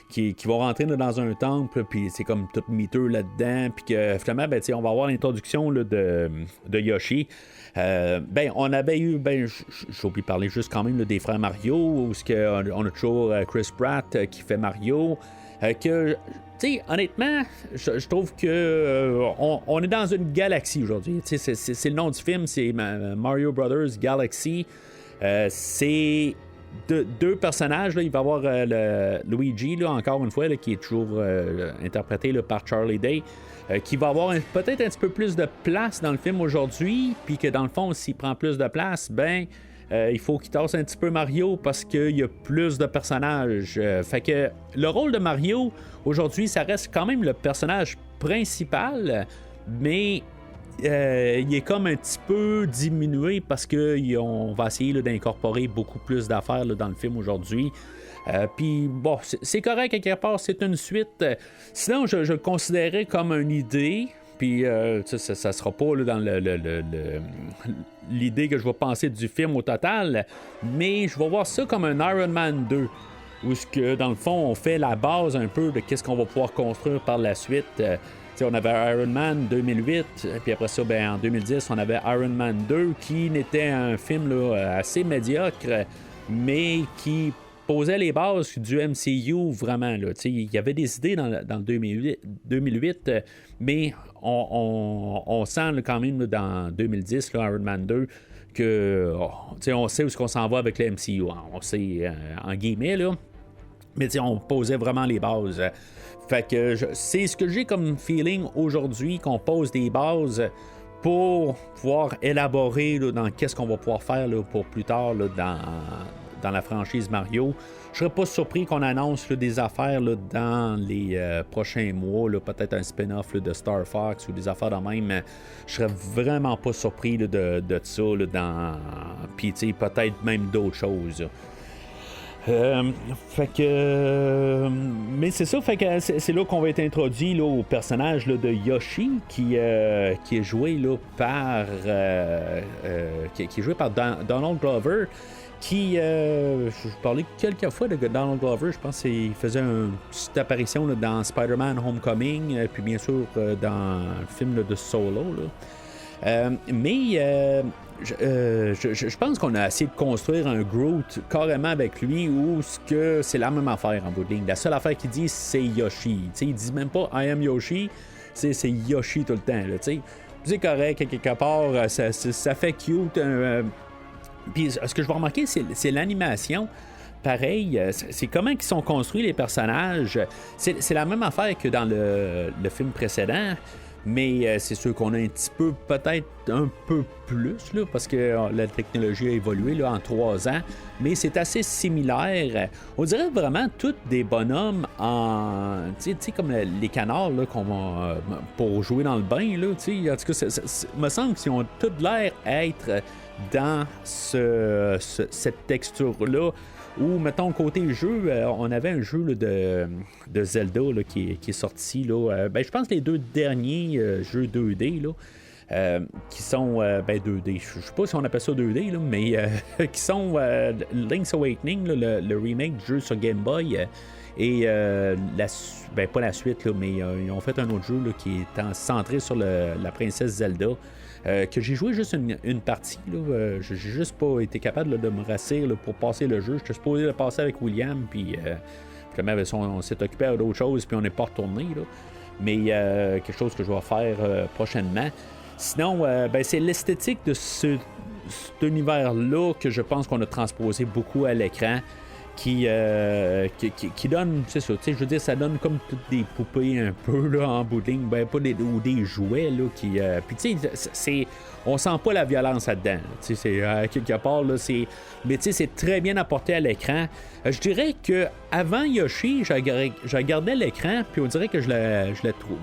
qui va rentrer là, dans un temple, puis c'est comme tout miteux là-dedans, puis que finalement, on va avoir l'introduction là, de Yoshi. On avait eu, j'ai oublié de parler juste quand même là, des frères Mario, où on a toujours Chris Pratt qui fait Mario, que... honnêtement, je trouve que on est dans une galaxie aujourd'hui. C'est le nom du film, c'est Mario Brothers Galaxy. C'est deux personnages. Là. Il va y avoir Luigi, là, encore une fois, là, qui est toujours interprété là, par Charlie Day, qui va avoir peut-être un petit peu plus de place dans le film aujourd'hui, puis que dans le fond, s'il prend plus de place, il faut qu'il tasse un petit peu Mario parce qu'il y a plus de personnages. Fait que le rôle de Mario, aujourd'hui, ça reste quand même le personnage principal, mais il est comme un petit peu diminué parce qu'on va essayer là, d'incorporer beaucoup plus d'affaires là, dans le film aujourd'hui. Puis bon, c'est correct quelque part, c'est une suite. Sinon, je le considérais comme une idée. puis ça sera pas là, dans l'idée que je vais penser du film au total, mais je vais voir ça comme un Iron Man 2, où ce que, dans le fond, on fait la base un peu de qu'est-ce qu'on va pouvoir construire par la suite. On avait Iron Man 2008, puis après ça, en 2010, on avait Iron Man 2, qui n'était un film là, assez médiocre, mais qui posait les bases du MCU vraiment. Il y avait des idées dans le 2008, mais on sent là, quand même là, dans 2010, là, Iron Man 2, que on sait où est-ce qu'on s'en va avec le MCU. On sait, en guillemets, là. Mais on posait vraiment les bases. Fait que c'est ce que j'ai comme feeling aujourd'hui, qu'on pose des bases pour pouvoir élaborer là, dans qu'est-ce qu'on va pouvoir faire là, pour plus tard là, dans la franchise Mario. Je serais pas surpris qu'on annonce là, des affaires là, dans les prochains mois, là, peut-être un spin-off là, de Star Fox ou des affaires de même. Je serais vraiment pas surpris là, de ça là, puis peut-être même d'autres choses. Fait que mais c'est ça, fait que c'est là qu'on va être introduit là, au personnage là, de Yoshi qui est joué là, par qui est joué par Donald Glover, qui je parlais quelques fois de Donald Glover. Je pense qu'il faisait une petite apparition là, dans Spider-Man Homecoming, puis bien sûr dans le film là, de Solo là. Mais je pense qu'on a essayé de construire un Groot carrément avec lui où c'est la même affaire en bout de ligne. La seule affaire qu'il dit, c'est Yoshi. T'sais, il dit même pas I am Yoshi, c'est Yoshi tout le temps. C'est correct, quelque part, ça fait cute. Puis ce que je vais remarquer, c'est l'animation. Pareil, c'est comment ils sont construits les personnages. C'est la même affaire que dans le film précédent. Mais c'est sûr qu'on a un petit peu, peut-être un peu plus, là, parce que la technologie a évolué là, en 3 ans. Mais c'est assez similaire. On dirait vraiment tous des bonhommes en... Tu sais, comme les canards là, qu'on va, pour jouer dans le bain. Là, en tout cas, il me semble qu'ils ont tous l'air être dans cette texture-là. Ou, mettons, côté jeu, on avait un jeu là, de Zelda là, qui est sorti. Là, je pense que les 2 derniers jeux 2D là, qui sont 2D. Je sais pas si on appelle ça 2D, là, mais qui sont Link's Awakening, là, le remake du jeu sur Game Boy. Et pas la suite, là, mais ils ont fait un autre jeu là, qui est centré sur la princesse Zelda. Que j'ai joué juste une partie. Là, j'ai juste pas été capable là, de me rassurer là, pour passer le jeu. J'étais supposé le passer avec William, puis on s'est occupé d'autres choses, puis on n'est pas retourné. Là. Mais quelque chose que je vais faire prochainement. Sinon, c'est l'esthétique de cet univers-là que je pense qu'on a transposé beaucoup à l'écran. Qui donne, c'est ça, je veux dire, ça donne comme toutes des poupées un peu là, en bout de ligne, pas ou des jouets là, qui puis tu sais, on sent pas la violence là-dedans, tu sais, c'est quelque part là, mais tu sais, c'est très bien apporté à l'écran. Je dirais que avant Yoshi, je regardais l'écran, puis on dirait que je le trouve.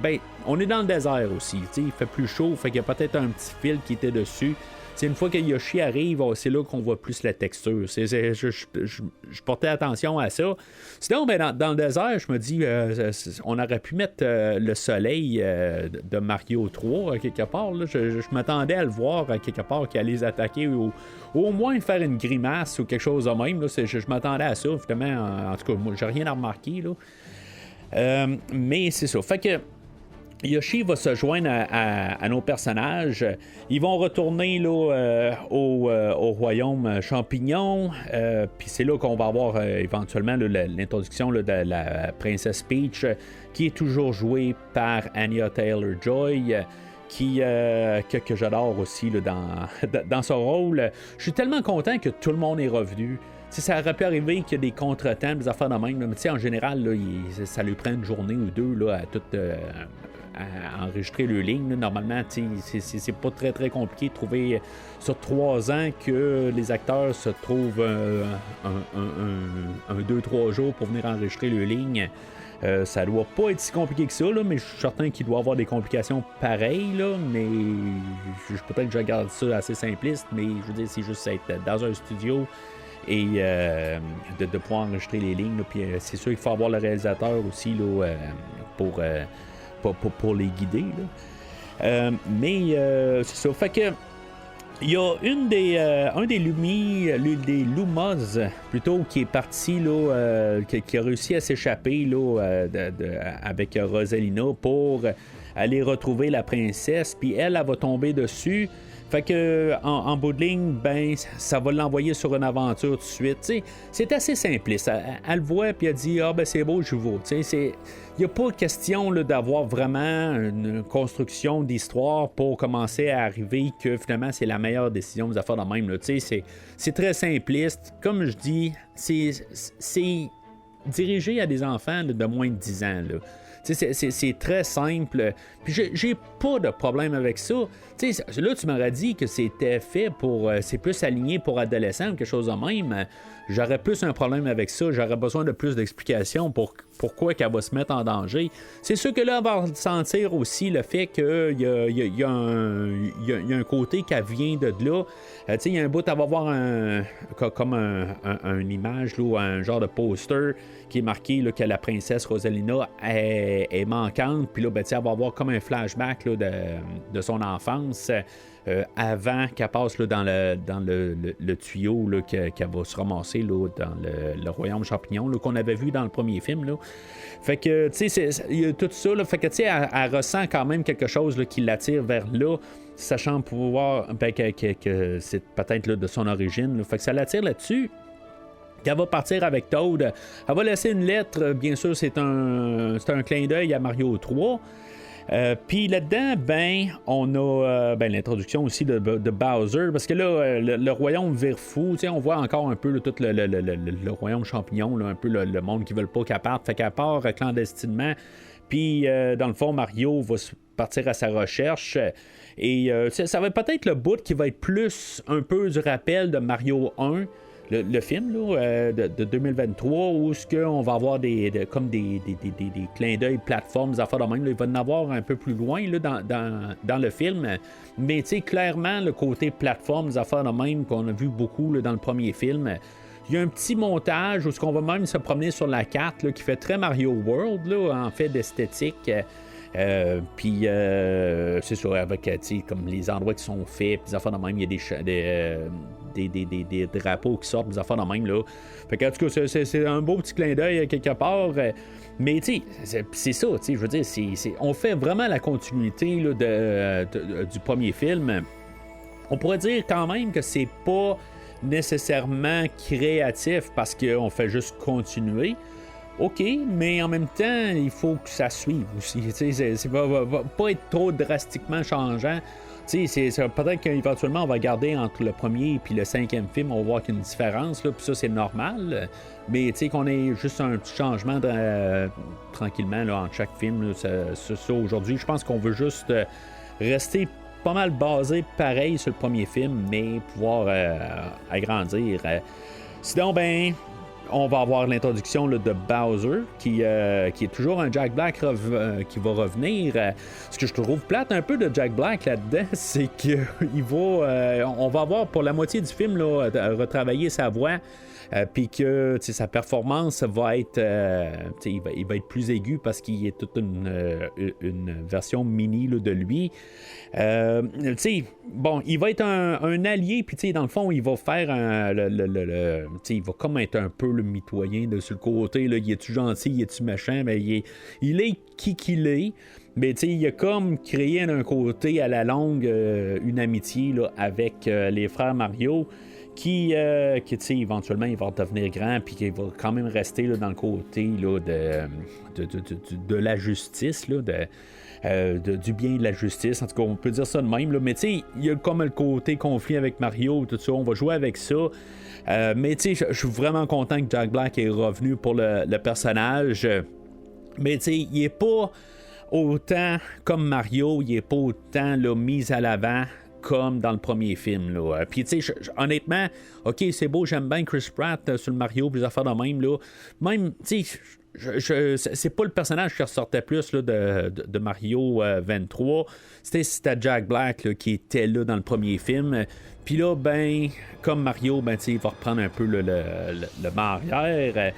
On est dans le désert aussi, tu sais, il fait plus chaud, fait qu'il y a peut-être un petit fil qui était dessus. C'est une fois que Yoshi arrive, c'est là qu'on voit plus la texture. Je portais attention à ça. Sinon, dans le désert, je me dis, on aurait pu mettre le soleil de Mario 3 quelque part. Là. Je m'attendais à le voir quelque part qui allait les attaquer ou au moins faire une grimace ou quelque chose de même. Là. Je m'attendais à ça, évidemment. En tout cas, moi, j'ai rien à remarquer. Là. Mais c'est ça. Fait que Yoshi va se joindre à nos personnages. Ils vont retourner là, au royaume champignon. Puis c'est là qu'on va avoir éventuellement là, l'introduction là, de la princesse Peach, qui est toujours jouée par Anya Taylor-Joy. Que j'adore aussi là, dans son rôle. Je suis tellement content que tout le monde est revenu. T'sais, ça aurait pu arriver qu'il y a des contretemps, des affaires de même, là, mais en général, là, ça lui prend une journée ou deux là, à enregistrer le ligne. Là. Normalement, c'est pas très très compliqué de trouver sur 3 ans que les acteurs se trouvent un 2-3 jours pour venir enregistrer le ligne. Ça doit pas être si compliqué que ça, là, mais je suis certain qu'il doit avoir des complications pareilles, là, mais peut-être que je regarde ça assez simpliste, mais je veux dire, c'est juste être dans un studio et de pouvoir enregistrer les lignes. Là, puis c'est sûr qu'il faut avoir le réalisateur aussi là, pour les guider. Mais c'est ça. Fait que il y a un des Lumos, plutôt, qui est parti, là, qui a réussi à s'échapper là, avec Rosalina pour aller retrouver la princesse, puis elle va tomber dessus. Fait que en bout de ligne, ben, ça va l'envoyer sur une aventure tout de suite. T'sais, c'est assez simpliste. Elle le voit, puis elle dit « Ah, ben c'est beau, je vous. » Il n'y a pas question là, d'avoir vraiment une construction d'histoire pour commencer à arriver que finalement c'est la meilleure décision des affaires de même. Là. C'est très simpliste. Comme je dis, c'est dirigé à des enfants là, de moins de 10 ans. Là. C'est très simple. Puis j'ai pas de problème avec ça. T'sais, là, tu m'aurais dit que c'était fait pour... c'est plus aligné pour adolescents ou quelque chose de même. J'aurais plus un problème avec ça. J'aurais besoin de plus d'explications pour pourquoi qu'elle va se mettre en danger. C'est sûr que là, elle va sentir aussi le fait qu'il y a un côté qu'elle vient de là. Il y a un bout, elle va voir comme une image, là, un genre de poster qui est marqué là, que la princesse Rosalina est manquante. Puis là, ben, elle va avoir comme un flashback là, de son enfance avant qu'elle passe là, dans le tuyau là, qu'elle va se ramasser là, dans le royaume champignon là, qu'on avait vu dans le premier film. Là. Fait que, tu sais, il y a tout ça. Là, fait que, tu sais, elle ressent quand même quelque chose là, qui l'attire vers là, sachant pouvoir ben, que c'est peut-être là, de son origine. Là. Fait que ça l'attire là-dessus. Elle va partir avec Toad. Elle va laisser une lettre. Bien sûr, c'est un clin d'œil à Mario 3. Puis là-dedans, ben, on a l'introduction aussi de Bowser, parce que là, le royaume vire fou, tu sais, on voit encore un peu là, tout le royaume champignon, là, un peu le monde qui veut pas qu'elle parte, fait qu'elle part clandestinement, puis dans le fond, Mario va partir à sa recherche, et ça va peut-être le bout qui va être plus un peu du rappel de Mario 1, le film là, de 2023 où on va avoir comme des clins d'œil, plateformes, des affaires de même. Là, il va en avoir un peu plus loin là, dans le film. Mais clairement, le côté plateforme, des affaires de même qu'on a vu beaucoup là, dans le premier film. Il y a un petit montage où on va même se promener sur la carte là, qui fait très Mario World là, en fait d'esthétique. Puis c'est sûr, avec comme les endroits qui sont faits, puis des affaires de même, il y a des drapeaux qui sortent, des affaires de même là. Fait que, en tout cas, c'est un beau petit clin d'œil quelque part. Mais tu sais, c'est ça, tu sais, je veux dire, on fait vraiment la continuité là, du premier film. On pourrait dire quand même que c'est pas nécessairement créatif parce qu'on fait juste continuer. OK, mais en même temps, il faut que ça suive aussi. Ça va pas être trop drastiquement changeant. Peut-être qu'éventuellement, on va garder entre le premier et le 5e film, on va voir qu'il y a une différence. Puis ça, c'est normal. Mais qu'on ait juste un petit changement tranquillement là, entre chaque film. Là, ça, aujourd'hui, je pense qu'on veut juste rester pas mal basé pareil sur le premier film, mais pouvoir agrandir. Sinon, ben... on va avoir l'introduction là, de Bowser, qui est toujours un Jack Black qui va revenir. Ce que je trouve plate un peu de Jack Black là-dedans, c'est qu'il va... on va avoir pour la moitié du film là, retravailler sa voix, puis que sa performance va être... il va être plus aigu parce qu'il est toute une version mini là, de lui. Bon, il va être un allié, puis dans le fond, il va faire il va comme être un peu le mitoyen de sur le côté, là, il est-tu gentil, il est-tu méchant, mais il est qui qu'il est, mais il a comme créé d'un côté à la longue une amitié là, avec les frères Mario, qui éventuellement, il va devenir grand, puis qu'il va quand même rester là, dans le côté là, de la justice, là, du bien et de la justice. En tout cas, on peut dire ça de même. Là. Mais il y a comme le côté conflit avec Mario, tout ça. On va jouer avec ça. Mais je suis vraiment content que Jack Black est revenu pour le personnage. Mais il est pas autant comme Mario, il est pas autant là, mis à l'avant comme dans le premier film. Là. Puis, honnêtement, OK, c'est beau, j'aime bien Chris Pratt sur le Mario, puis les affaires de même. Là. Même, c'est pas le personnage qui ressortait plus là, de Mario 23. C'était Jack Black là, qui était là dans le premier film. Puis là, ben, comme Mario, ben, il va reprendre un peu le arrière.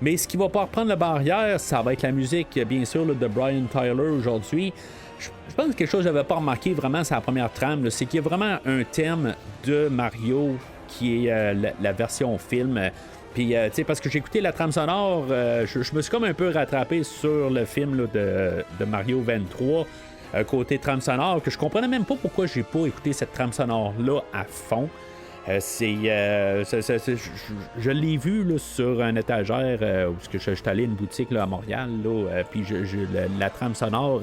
Mais ce qui va pas reprendre la barrière, ça va être la musique, bien sûr, là, de Brian Tyler aujourd'hui. Je pense que quelque chose que j'avais pas remarqué vraiment, c'est la première trame, là, c'est qu'il y a vraiment un thème de Mario qui est la version film. Puis, tu sais, parce que j'ai écouté la trame sonore, je me suis comme un peu rattrapé sur le film là, de Mario 23, côté trame sonore, que je comprenais même pas pourquoi j'ai pas écouté cette trame sonore-là à fond. Je l'ai vu là, sur un étagère où je suis allé à une boutique là, à Montréal, puis la trame sonore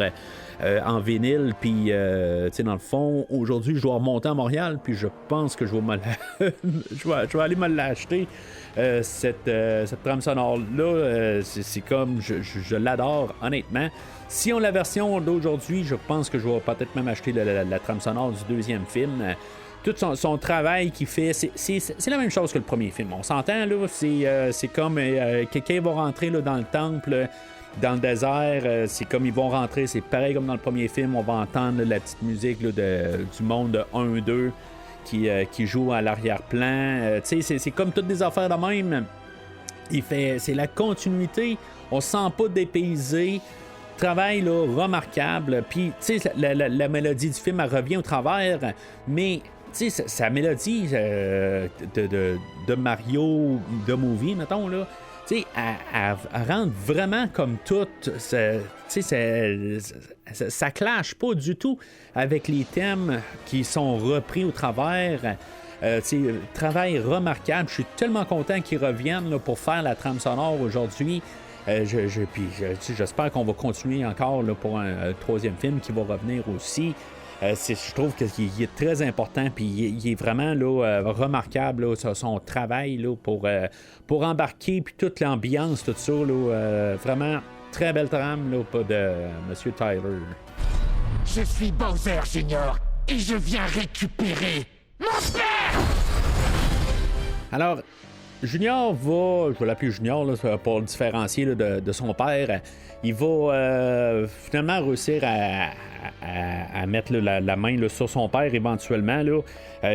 en vinyle, puis tu sais, dans le fond, aujourd'hui, je dois remonter à Montréal, puis je pense que je vais je vais aller me l'acheter. Cette trame sonore-là, c'est comme je l'adore, honnêtement. Si on la version d'aujourd'hui, je pense que je vais peut-être même acheter la trame sonore du deuxième film. Tout son travail qu'il fait, c'est la même chose que le premier film. On s'entend, là, c'est comme quelqu'un va rentrer là, dans le temple, dans le désert, c'est comme ils vont rentrer, c'est pareil comme dans le premier film, on va entendre la petite musique là, du monde 1-2 qui joue à l'arrière-plan. C'est comme toutes des affaires de même. C'est la continuité, on se sent pas dépaysé. Travail là, remarquable, puis tu sais la mélodie du film elle revient au travers, mais tu sais sa mélodie de Mario de movie mettons là, tu sais elle rentre vraiment comme toute, tu sais ça clash pas du tout avec les thèmes qui sont repris au travers. Travail remarquable, je suis tellement content qu'ils reviennent là, pour faire la trame sonore aujourd'hui. J'espère qu'on va continuer encore là, pour un troisième film qui va revenir aussi. Je trouve qu'il est très important, puis il est vraiment là, remarquable, là, son travail là, pour embarquer, puis toute l'ambiance, tout ça. Là, vraiment, très belle trame là, de M. Tyler. Je suis Bowser Jr. et je viens récupérer mon père! Alors, Junior je vais l'appeler Junior là, pour le différencier là, de son père. Il va finalement réussir à mettre là, la main là, sur son père éventuellement. Là.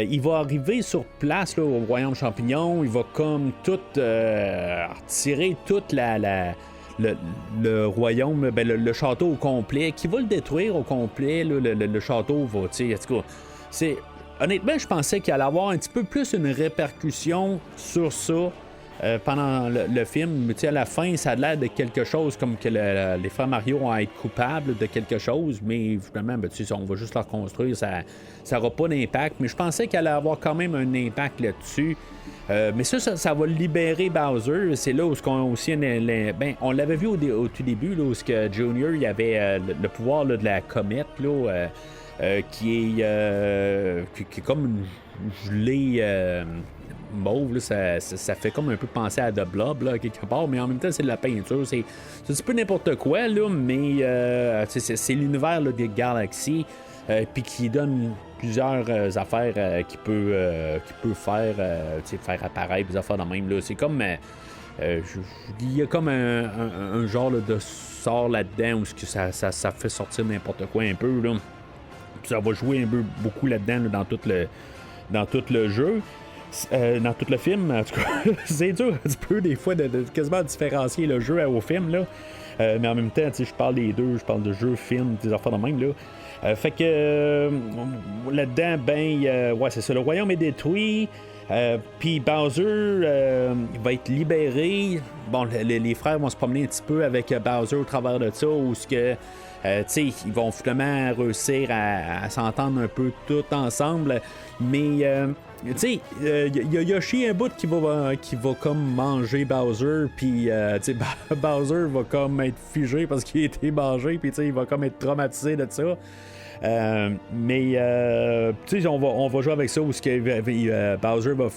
Il va arriver sur place là, au Royaume Champignon. Il va comme tout retirer toute le royaume, le château au complet, qui va le détruire au complet. Là, le château va, tu sais, en tout cas, c'est... Honnêtement, je pensais qu'il allait avoir un petit peu plus une répercussion sur ça pendant le film. Mais à la fin, ça a l'air de quelque chose comme que les frères Mario vont être coupables de quelque chose, mais finalement, on va juste leur construire, ça n'aura pas d'impact. Mais je pensais qu'il allait avoir quand même un impact là-dessus. Mais ça va libérer Bowser. C'est là où aussi on l'avait vu au tout début, là, où Junior il avait le pouvoir là, de la comète. Là, qui est comme une gelée mauve, là, ça fait comme un peu penser à The Blob là, quelque part, mais en même temps c'est de la peinture, c'est un petit peu n'importe quoi là, mais c'est l'univers là, des galaxies, puis qui donne plusieurs affaires qui peut faire apparaître des affaires de même là. C'est comme il y a comme un genre là, de sort là-dedans où ça fait sortir n'importe quoi un peu là. Ça va jouer un peu beaucoup là-dedans là, dans tout le jeu, dans tout le film. En tout cas, c'est dur un petit peu des fois de quasiment différencier le jeu au film là. Mais en même temps, je parle des deux, je parle de jeu, film, des affaires de même là. Fait que là-dedans, ouais, c'est ça. Le royaume est détruit. Puis Bowser va être libéré. Bon, les frères vont se promener un petit peu avec Bowser au travers de ça, où ce que ils vont finalement réussir à s'entendre un peu tout ensemble, mais il y a Yoshi un bout qui va comme manger Bowser, puis Bowser va comme être figé parce qu'il a été mangé, puis il va comme être traumatisé de ça. Mais on va jouer avec ça où Bowser va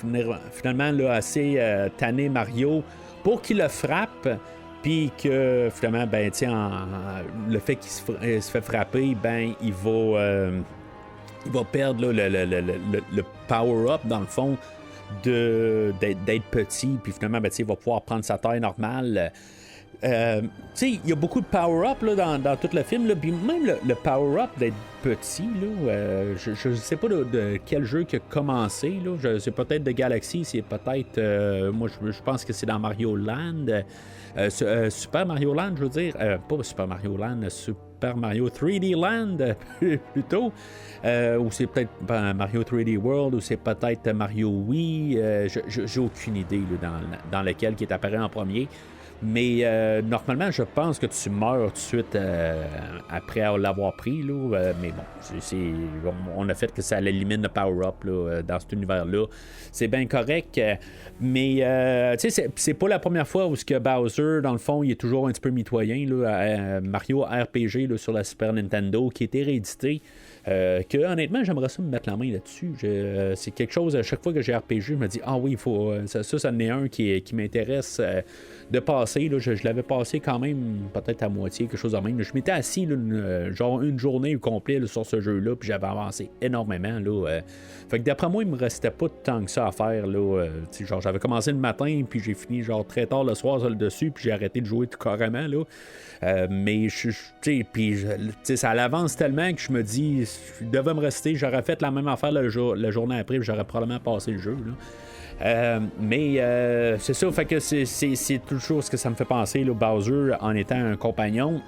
finalement là, assez tanner Mario pour qu'il le frappe. Puis que finalement, le fait qu'il se fait frapper, il va perdre là, le power-up, dans le fond, d'être petit. Puis finalement, il va pouvoir prendre sa taille normale. il y a beaucoup de power-up dans tout le film, puis même le power-up d'être petit, je ne sais pas de quel jeu qui a commencé, c'est peut-être de Galaxy, c'est peut-être, moi je pense que c'est dans Mario Land, Super Mario Land, je veux dire, pas Super Mario Land, Super Mario 3D Land, plutôt, ou c'est peut-être Mario 3D World, ou c'est peut-être Mario Wii, j'ai aucune idée dans lequel qui est apparu en premier. Mais normalement, je pense que tu meurs tout de suite après l'avoir pris. Mais bon, on a fait que ça élimine le power-up dans cet univers-là. C'est bien correct. Mais c'est pas la première fois où ce que Bowser, dans le fond, il est toujours un petit peu mitoyen. Mario RPG sur la Super Nintendo, qui était réédité. Que honnêtement, j'aimerais ça me mettre la main là-dessus. C'est quelque chose, à chaque fois que j'ai RPG, je me dis, ah oui, il faut ça en est un qui m'intéresse de passer. Je l'avais passé quand même peut-être à moitié, quelque chose de même. Je m'étais assis genre une journée complète sur ce jeu-là, puis j'avais avancé énormément. Fait que d'après moi, il me restait pas tant que ça à faire. Genre, j'avais commencé le matin, puis j'ai fini genre très tard le soir sur le dessus, puis j'ai arrêté de jouer tout carrément. Mais ça l'avance tellement que je me dis, je devais me rester, j'aurais fait la même affaire la journée après, puis j'aurais probablement passé le jeu. Mais c'est ça, fait que c'est toujours ce que ça me fait penser, Bowser en étant un compagnon.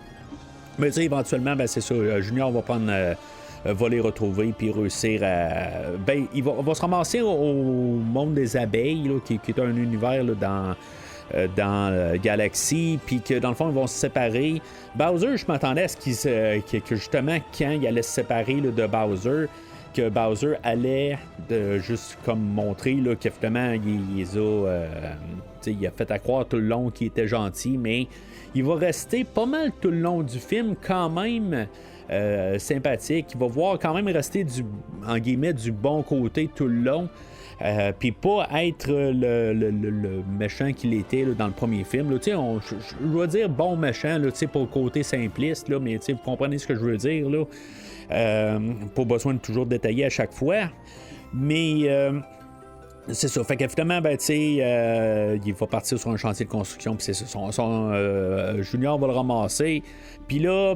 Mais éventuellement, c'est ça, Junior va prendre va les retrouver puis réussir à. Il va se ramasser au monde des abeilles, qui est un univers dans Galaxy, puis que dans le fond ils vont se séparer. Bowser, je m'attendais à ce que justement quand il allait se séparer de Bowser, que Bowser allait juste comme montrer qu'effectivement il a fait à croire tout le long qu'il était gentil, mais il va rester pas mal tout le long du film quand même sympathique. Il va voir quand même rester en guillemets du bon côté tout le long. Puis pas être le méchant qu'il était dans le premier film. Je dois dire bon méchant pour le côté simpliste, mais vous comprenez ce que je veux dire. Pas besoin de toujours détailler à chaque fois. Mais c'est ça. Fait qu'évidemment, il va partir sur un chantier de construction, puis c'est ça. Son Junior va le ramasser. Puis là,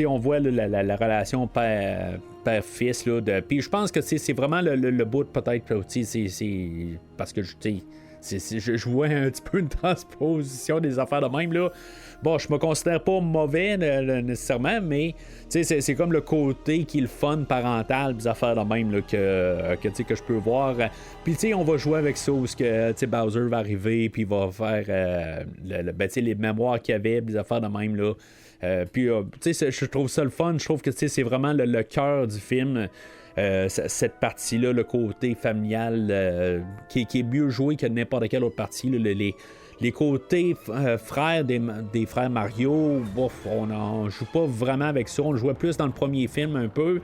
on voit la relation père-fils. Puis je pense que c'est vraiment le bout peut-être aussi. C'est parce que je vois un petit peu une transposition des affaires de même. Bon, je me considère pas mauvais nécessairement, mais c'est comme le côté qui est le fun parental, des affaires de même que je peux voir. Puis on va jouer avec ça où Bowser va arriver, puis il va faire les mémoires qu'il y avait, des affaires de même. Puis je trouve ça le fun. Je trouve que c'est vraiment le cœur du film. Cette partie-là, le côté familial qui est mieux joué que n'importe quelle autre partie. Les côtés frères des frères Mario, on n'en joue pas vraiment avec ça. On le jouait plus dans le premier film un peu.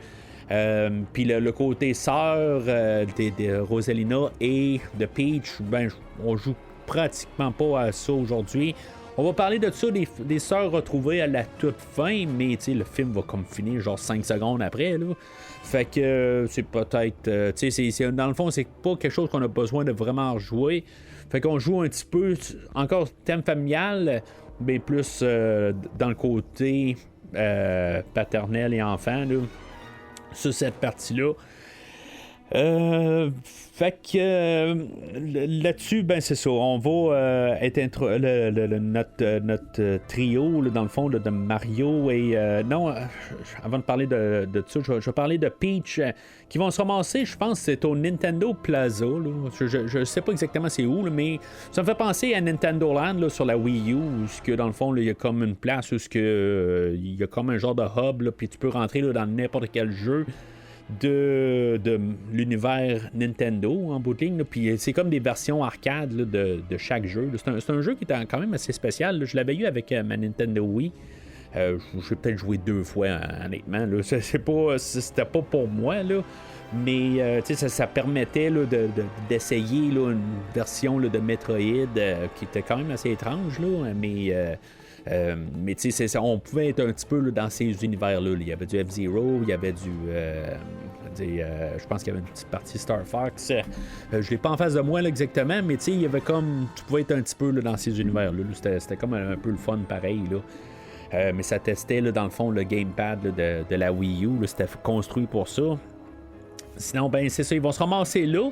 Puis le côté sœur de Rosalina et de Peach, on joue pratiquement pas à ça aujourd'hui. On va parler de ça, des sœurs retrouvées à la toute fin, mais le film va comme finir genre 5 secondes après. Fait que c'est peut-être. Dans le fond, c'est pas quelque chose qu'on a besoin de vraiment jouer. Fait qu'on joue un petit peu, encore thème familial, mais plus dans le côté paternel et enfant, sur cette partie-là. Fait que là-dessus, c'est ça. On va être notre trio, dans le fond, de Mario et... avant de parler de ça, je vais parler de Peach, qui vont se ramasser, je pense, c'est au Nintendo Plaza. Je sais pas exactement c'est où, mais ça me fait penser à Nintendo Land sur la Wii U, où dans le fond, il y a comme une place où il y a comme un genre de hub, puis tu peux rentrer dans n'importe quel jeu de l'univers Nintendo en bout de ligne, puis c'est comme des versions arcade de chaque jeu. C'est un jeu qui est quand même assez spécial. Je l'avais eu avec ma Nintendo Wii. J'ai peut-être joué 2 fois, honnêtement. C'était pas pour moi, mais ça permettait d'essayer une version de Metroid qui était quand même assez étrange, mais on pouvait être un petit peu dans ces univers-là. Il y avait du F-Zero, il y avait Je pense qu'il y avait une petite partie Star Fox. Je l'ai pas en face de moi là, exactement, mais il y avait comme. Tu pouvais être un petit peu là, dans ces univers-là. C'était comme un peu le fun pareil. Là. Mais ça testait là, dans le fond le gamepad là, de la Wii U. Là, c'était construit pour ça. Sinon, ben c'est ça, ils vont se ramasser là.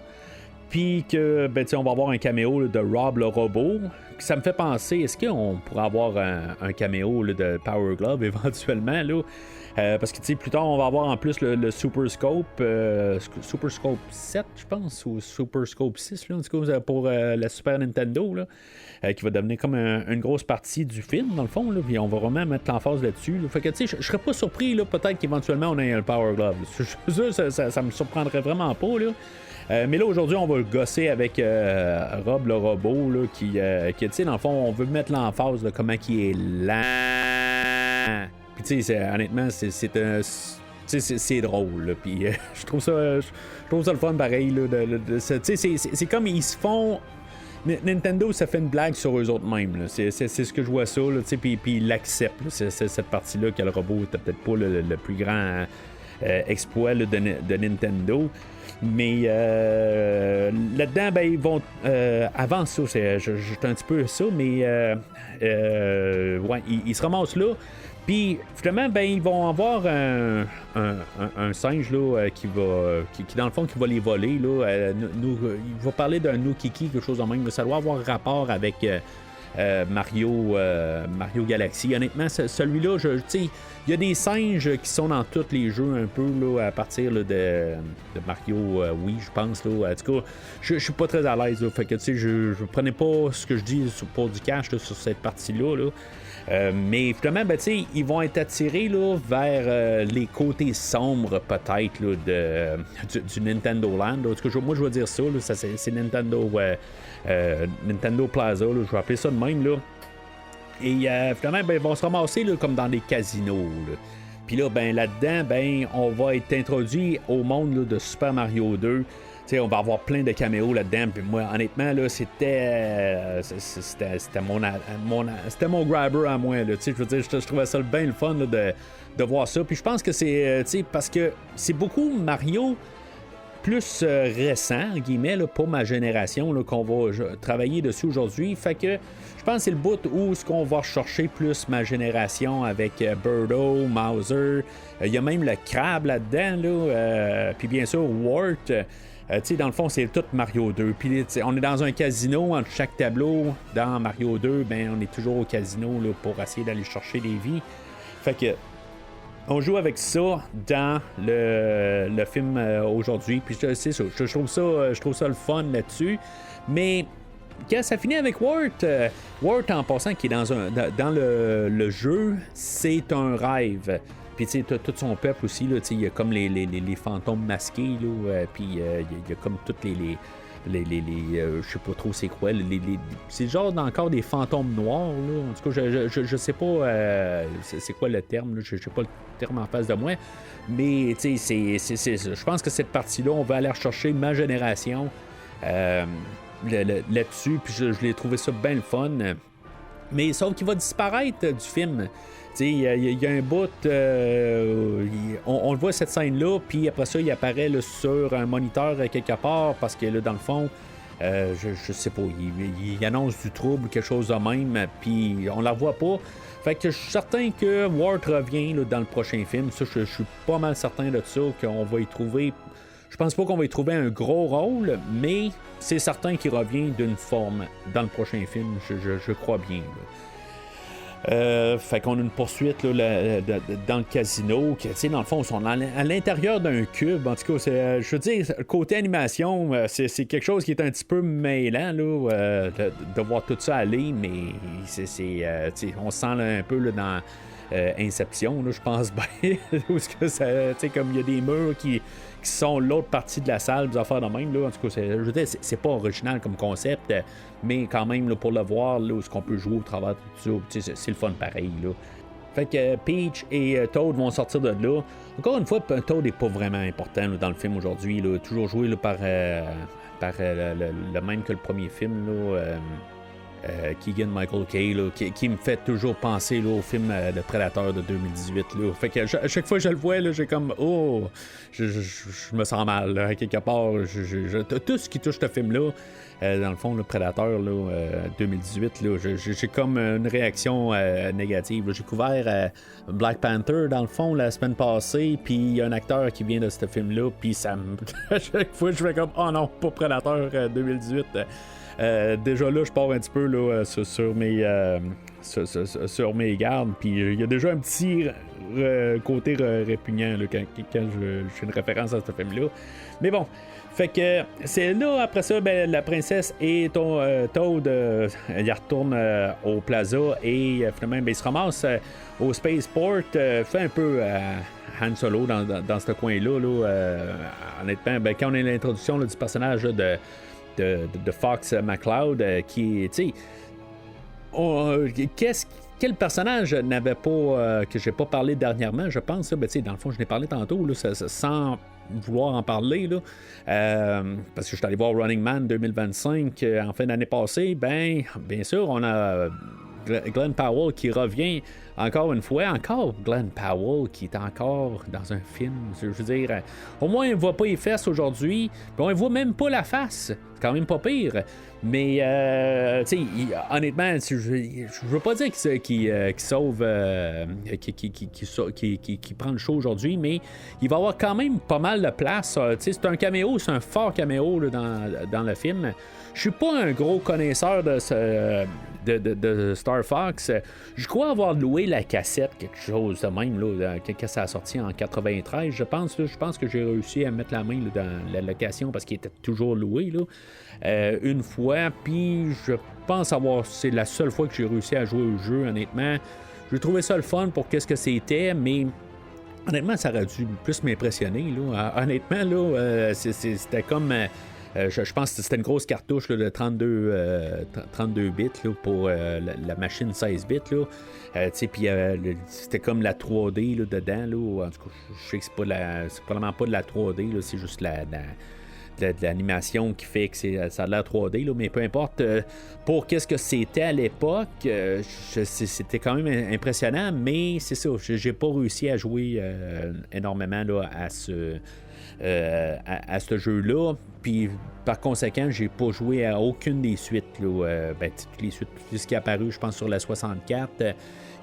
Puis que, on va avoir un caméo là, de Rob le robot. Ça me fait penser, est-ce qu'on pourrait avoir un caméo là, de Power Glove éventuellement là? Parce que plus tard, on va avoir en plus le Super Scope, Super Scope 7, je pense, ou Super Scope 6, là, en tout cas, pour la Super Nintendo, là, qui va devenir comme une grosse partie du film, dans le fond, là, puis on va vraiment mettre l'emphase là-dessus. Là. Fait que, je serais pas surpris, là, peut-être qu'éventuellement, on ait un Power Glove. Ça me surprendrait vraiment pas, là. Mais là, aujourd'hui, on va le gosser avec Rob le robot, là, qui tu sais, dans le fond, on veut mettre l'emphase de comment il est lent. Puis, tu sais, honnêtement, c'est drôle, là. Puis, je trouve ça le fun, pareil, là. C'est comme ils se font. Nintendo, ça fait une blague sur eux autres mêmes, là. C'est ce que je vois ça, là, tu sais, puis ils l'acceptent, là. C'est cette partie-là que le robot était peut-être pas le plus grand exploit là, de Nintendo. Mais là-dedans, ben, ils vont. Avant ça, j'étais un petit peu ça, mais ouais, ils se ramassent là. Puis finalement, ben, ils vont avoir un singe là, qui dans le fond, qui va les voler. Là, il va parler d'un Nukiki, quelque chose de même. Ça doit avoir rapport avec Mario Galaxy. Honnêtement, celui-là, tu sais, il y a des singes qui sont dans tous les jeux un peu là, à partir là, de Mario Wii, je pense. Là. En tout cas, je suis pas très à l'aise. Là, fait que tu sais, je prenais pas ce que je dis pour du cash là, sur cette partie-là. Là. Mais finalement, ben, ils vont être attirés là, vers les côtés sombres peut-être là, du Nintendo Land. En tout cas, moi je vais dire ça, là, c'est Nintendo Plaza, là, je vais appeler ça de même. Là. Et finalement, ben, ils vont se ramasser là, comme dans des casinos. Puis là, ben, là-dedans, ben, on va être introduit au monde là, de Super Mario 2. T'sais, on va avoir plein de caméos là-dedans. Puis moi, honnêtement, là, c'était mon grabber à moi. Je veux dire, je trouvais ça bien le fun là, de voir ça. Puis je pense que c'est parce que c'est beaucoup Mario plus récent, en guillemets, là, pour ma génération, là, qu'on va travailler dessus aujourd'hui. Fait que je pense que c'est le bout où ce qu'on va chercher plus ma génération avec Birdo, Mauser. Il y a même le crabe là-dedans. Là, puis bien sûr, Wart. Dans le fond, c'est tout Mario 2. Puis on est dans un casino entre chaque tableau. Dans Mario 2, ben, on est toujours au casino là, pour essayer d'aller chercher des vies. Fait que on joue avec ça dans le film aujourd'hui. Puis c'est ça. Je trouve ça le fun là-dessus. Mais quand ça finit avec Wart, en passant, qui est dans le jeu, c'est un rêve. Puis, tu sais, tout son peuple aussi, là, il y a comme les fantômes masqués, là, puis il y a comme toutes les je sais pas trop c'est quoi, c'est genre encore des fantômes noirs, là. En tout cas, je sais pas c'est quoi le terme, là, je sais pas le terme en face de moi, mais, tu sais, je pense que cette partie-là, on va aller rechercher ma génération là-dessus, puis je l'ai trouvé ça bien le fun. Mais sauf qu'il va disparaître du film. Il y a un bout, on le voit cette scène-là, puis après ça, il apparaît là, sur un moniteur quelque part, parce que là, dans le fond, je sais pas, il annonce du trouble, quelque chose de même, puis on la voit pas. Fait que je suis certain que Wart revient là, dans le prochain film. Ça, je suis pas mal certain de ça, qu'on va y trouver. Je pense pas qu'on va y trouver un gros rôle, mais c'est certain qu'il revient d'une forme dans le prochain film, je crois bien. Là. Fait qu'on a une poursuite là, dans le casino qui, dans le fond, sont à l'intérieur d'un cube. En tout cas, je veux dire, côté animation, c'est quelque chose qui est un petit peu mêlant là, de voir tout ça aller, mais on se sent là, un peu là, dans Inception, là, je pense bien. Où comme il y a des murs qui sont l'autre partie de la salle, des affaires de même. Là. En tout cas, je veux dire, c'est pas original comme concept, mais quand même, là, pour le voir, là, où est-ce qu'on peut jouer au travers de tout ça, c'est le fun pareil. Là. Fait que Peach et Toad vont sortir de là. Encore une fois, Toad n'est pas vraiment important là, dans le film aujourd'hui. Là. Toujours joué là, par le même que le premier film. Là, Keegan Michael Kay, là, qui me fait toujours penser là, au film Le Prédateur de 2018. Là. Fait que à chaque fois que je le vois, là, j'ai comme je me sens mal. Là, à quelque part, tout ce qui touche ce film-là, dans le fond, Le Prédateur là, 2018, là, j'ai comme une réaction négative. Là. J'ai couvert Black Panther, dans le fond, la semaine passée, puis il y a un acteur qui vient de ce film-là, puis ça me... à chaque fois, je fais comme « Oh non, pas Prédateur 2018 ». Déjà là, je pars un petit peu là, sur mes gardes, puis il y a déjà un petit côté répugnant là, quand je fais une référence à ce film-là. Mais bon, fait que c'est là, après ça, ben, la princesse et Toad, ils retournent au plaza et finalement, ben, ils se ramassent au Spaceport, fait un peu Han Solo dans ce coin-là. Honnêtement, ben, quand on a l'introduction là, du personnage là, de Fox McCloud, qui est, tu sais, quel personnage n'avait pas que j'ai pas parlé dernièrement, je pense, ben, dans le fond, je l'ai parlé tantôt, là, sans vouloir en parler, là, parce que je suis allé voir Running Man 2025 en fin d'année passée. Ben, bien sûr, on a Glenn Powell qui revient encore une fois. Encore Glenn Powell qui est encore dans un film. Je veux dire, au moins, on ne voit pas les fesses aujourd'hui. On ne voit même pas la face. C'est quand même pas pire. Mais, tu sais, honnêtement, je veux pas dire qu'il sauve, qui prend le show aujourd'hui, mais il va avoir quand même pas mal de place. Tu sais, c'est un caméo, c'est un fort caméo là, dans le film. Je suis pas un gros connaisseur de Star Fox. Je crois avoir loué la cassette, quelque chose de même, là, quand ça a sorti en 93, je pense. Là, je pense que j'ai réussi à mettre la main là, dans la location parce qu'il était toujours loué là, une fois. Puis je pense c'est la seule fois que j'ai réussi à jouer au jeu, honnêtement. J'ai trouvé ça le fun pour qu'est-ce que c'était, mais honnêtement, ça aurait dû plus m'impressionner. Là. Honnêtement, là, c'était comme... je pense que c'était une grosse cartouche là, de 32 bits là, pour la machine 16 bits. Puis c'était comme la 3D là, dedans. Là. En tout cas, je sais que c'est probablement pas de la 3D, là, c'est juste de l'animation qui fait que ça a l'air 3D, là, mais peu importe. Pour qu'est-ce que c'était à l'époque, c'était quand même impressionnant, mais c'est ça, j'ai pas réussi à jouer énormément là, à ce jeu-là. Puis par conséquent, j'ai pas joué à aucune des suites. Là, toutes les suites, tout ce qui est apparu, je pense, sur la 64.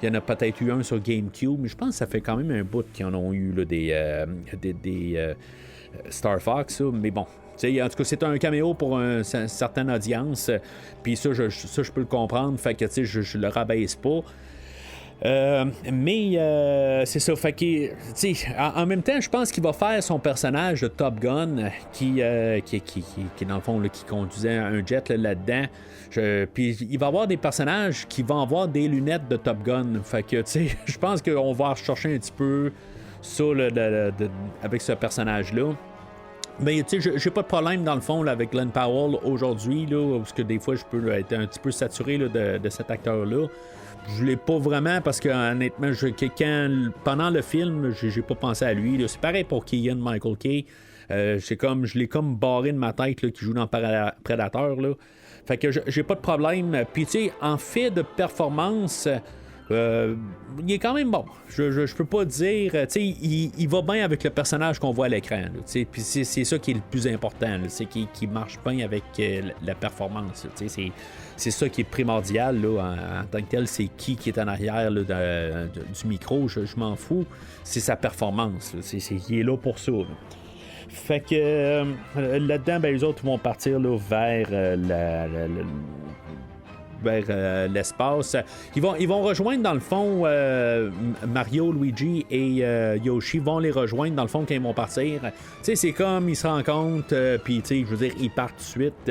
Il y en a peut-être eu un sur GameCube, mais je pense que ça fait quand même un bout qu'ils en ont eu là, des Star Fox. Là. Mais bon, en tout cas, c'est un caméo pour une certaine audience. Puis ça, je peux le comprendre. Fait que je le rabaisse pas. Mais c'est ça, fait que en même temps, je pense qu'il va faire son personnage de Top Gun qui dans le fond là, qui conduisait un jet là-dedans. Puis il va avoir des personnages qui vont avoir des lunettes de Top Gun. Fait que je pense qu'on va rechercher un petit peu ça avec ce personnage-là. Mais j'ai pas de problème dans le fond là, avec Glenn Powell aujourd'hui, là, parce que des fois je peux être un petit peu saturé là, de cet acteur-là. Je l'ai pas vraiment parce que honnêtement, pendant le film, j'ai pas pensé à lui. Là. C'est pareil pour Keegan Michael Kay. Je l'ai comme barré de ma tête là, qui joue dans Predator. Là. Fait que j'ai pas de problème. Puis en fait de performance, il est quand même bon. Je peux pas dire. Il va bien avec le personnage qu'on voit à l'écran. Puis c'est ça qui est le plus important. Là, c'est qu'il marche bien avec la performance. C'est ça qui est primordial là, en tant que tel. C'est qui est en arrière là, du micro. Je m'en fous. C'est sa performance. Il est là pour ça. Là. Fait que là-dedans, ben, les autres vont partir là, vers l'espace. Ils vont rejoindre dans le fond Mario, Luigi et Yoshi vont les rejoindre dans le fond quand ils vont partir. C'est comme ils se rencontrent puis je veux dire ils partent tout de suite.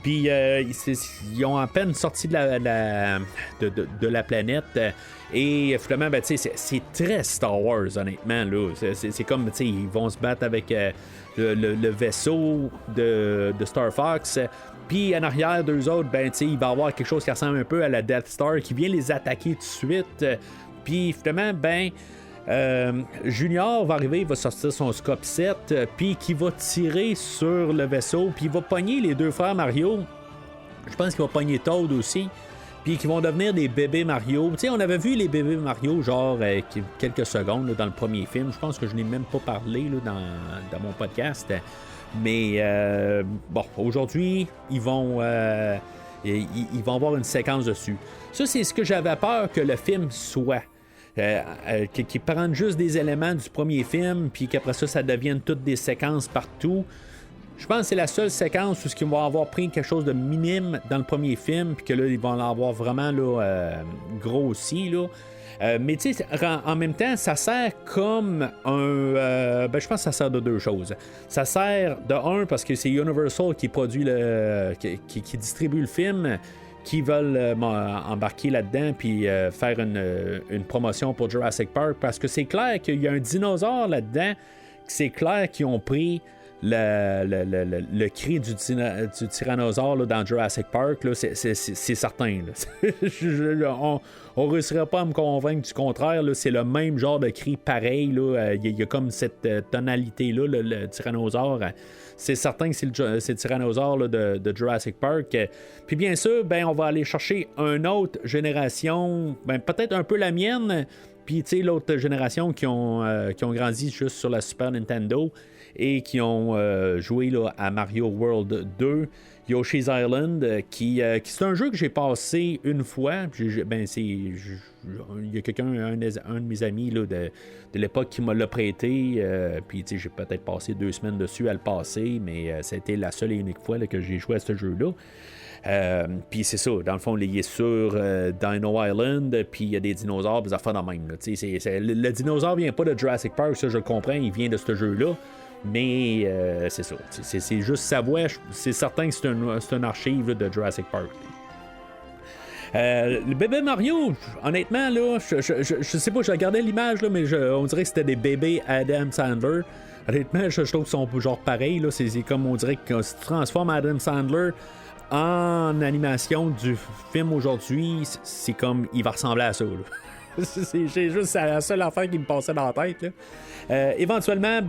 Puis ils ont à peine sorti de la planète et finalement ben, c'est très Star Wars honnêtement là. C'est comme ils vont se battre avec le vaisseau de Star Fox. Puis en arrière d'eux autres, ben, il va y avoir quelque chose qui ressemble un peu à la Death Star qui vient les attaquer tout de suite. Puis finalement, ben, Junior va arriver, il va sortir son scope 7, puis qui va tirer sur le vaisseau, puis il va pogner les deux frères Mario. Je pense qu'il va pogner Toad aussi. Puis qui vont devenir des bébés Mario. Tu sais, on avait vu les bébés Mario, genre, quelques secondes là, dans le premier film. Je pense que je n'ai même pas parlé là, dans mon podcast. Mais, bon, aujourd'hui, ils vont avoir une séquence dessus. Ça, c'est ce que j'avais peur que le film soit. Qui prennent juste des éléments du premier film, puis qu'après ça devienne toutes des séquences partout. Je pense que c'est la seule séquence où ils vont avoir pris quelque chose de minime dans le premier film, puis que là, ils vont l'avoir vraiment là, grossi. Là. Mais tu sais, en même temps, ça sert comme un... je pense que ça sert de deux choses. Ça sert de un, parce que c'est Universal qui produit qui distribue le film, qui veulent embarquer là-dedans puis faire une promotion pour Jurassic Park, parce que c'est clair qu'il y a un dinosaure là-dedans, c'est clair qu'ils ont pris le cri du tyrannosaure là, dans Jurassic Park, là, c'est certain. Là. On ne réussirait pas à me convaincre du contraire. Là, c'est le même genre de cri pareil. Il y a comme cette tonalité-là, le tyrannosaure. C'est certain que c'est le tyrannosaure là, de Jurassic Park. Puis bien sûr, on va aller chercher une autre génération, peut-être un peu la mienne, puis tu sais, l'autre génération qui ont grandi juste sur la Super Nintendo et qui ont joué là, à Mario World 2, Yoshi's Island, qui c'est un jeu que j'ai passé une fois. Il y a quelqu'un, un de mes amis là, de l'époque qui me l'a prêté, puis j'ai peut-être passé 2 semaines dessus à le passer, mais c'était la seule et unique fois là, que j'ai joué à ce jeu-là. Puis c'est ça, dans le fond, il est sur Dino Island, puis il y a des dinosaures, des affaires de même. Là. Le dinosaure vient pas de Jurassic Park, ça je le comprends, il vient de ce jeu-là. Mais c'est ça, c'est juste sa voix, c'est certain que c'est un archive là, de Jurassic Park. Le bébé Mario, honnêtement, là, je sais pas, je regardais l'image, là, mais on dirait que c'était des bébés Adam Sandler. Honnêtement, je trouve qu'ils sont genre pareils. Là, c'est comme on dirait que si tu transformes Adam Sandler en animation du film aujourd'hui, c'est comme il va ressembler à ça. Là. C'est juste la seule affaire qui me passait dans la tête. Là. Éventuellement,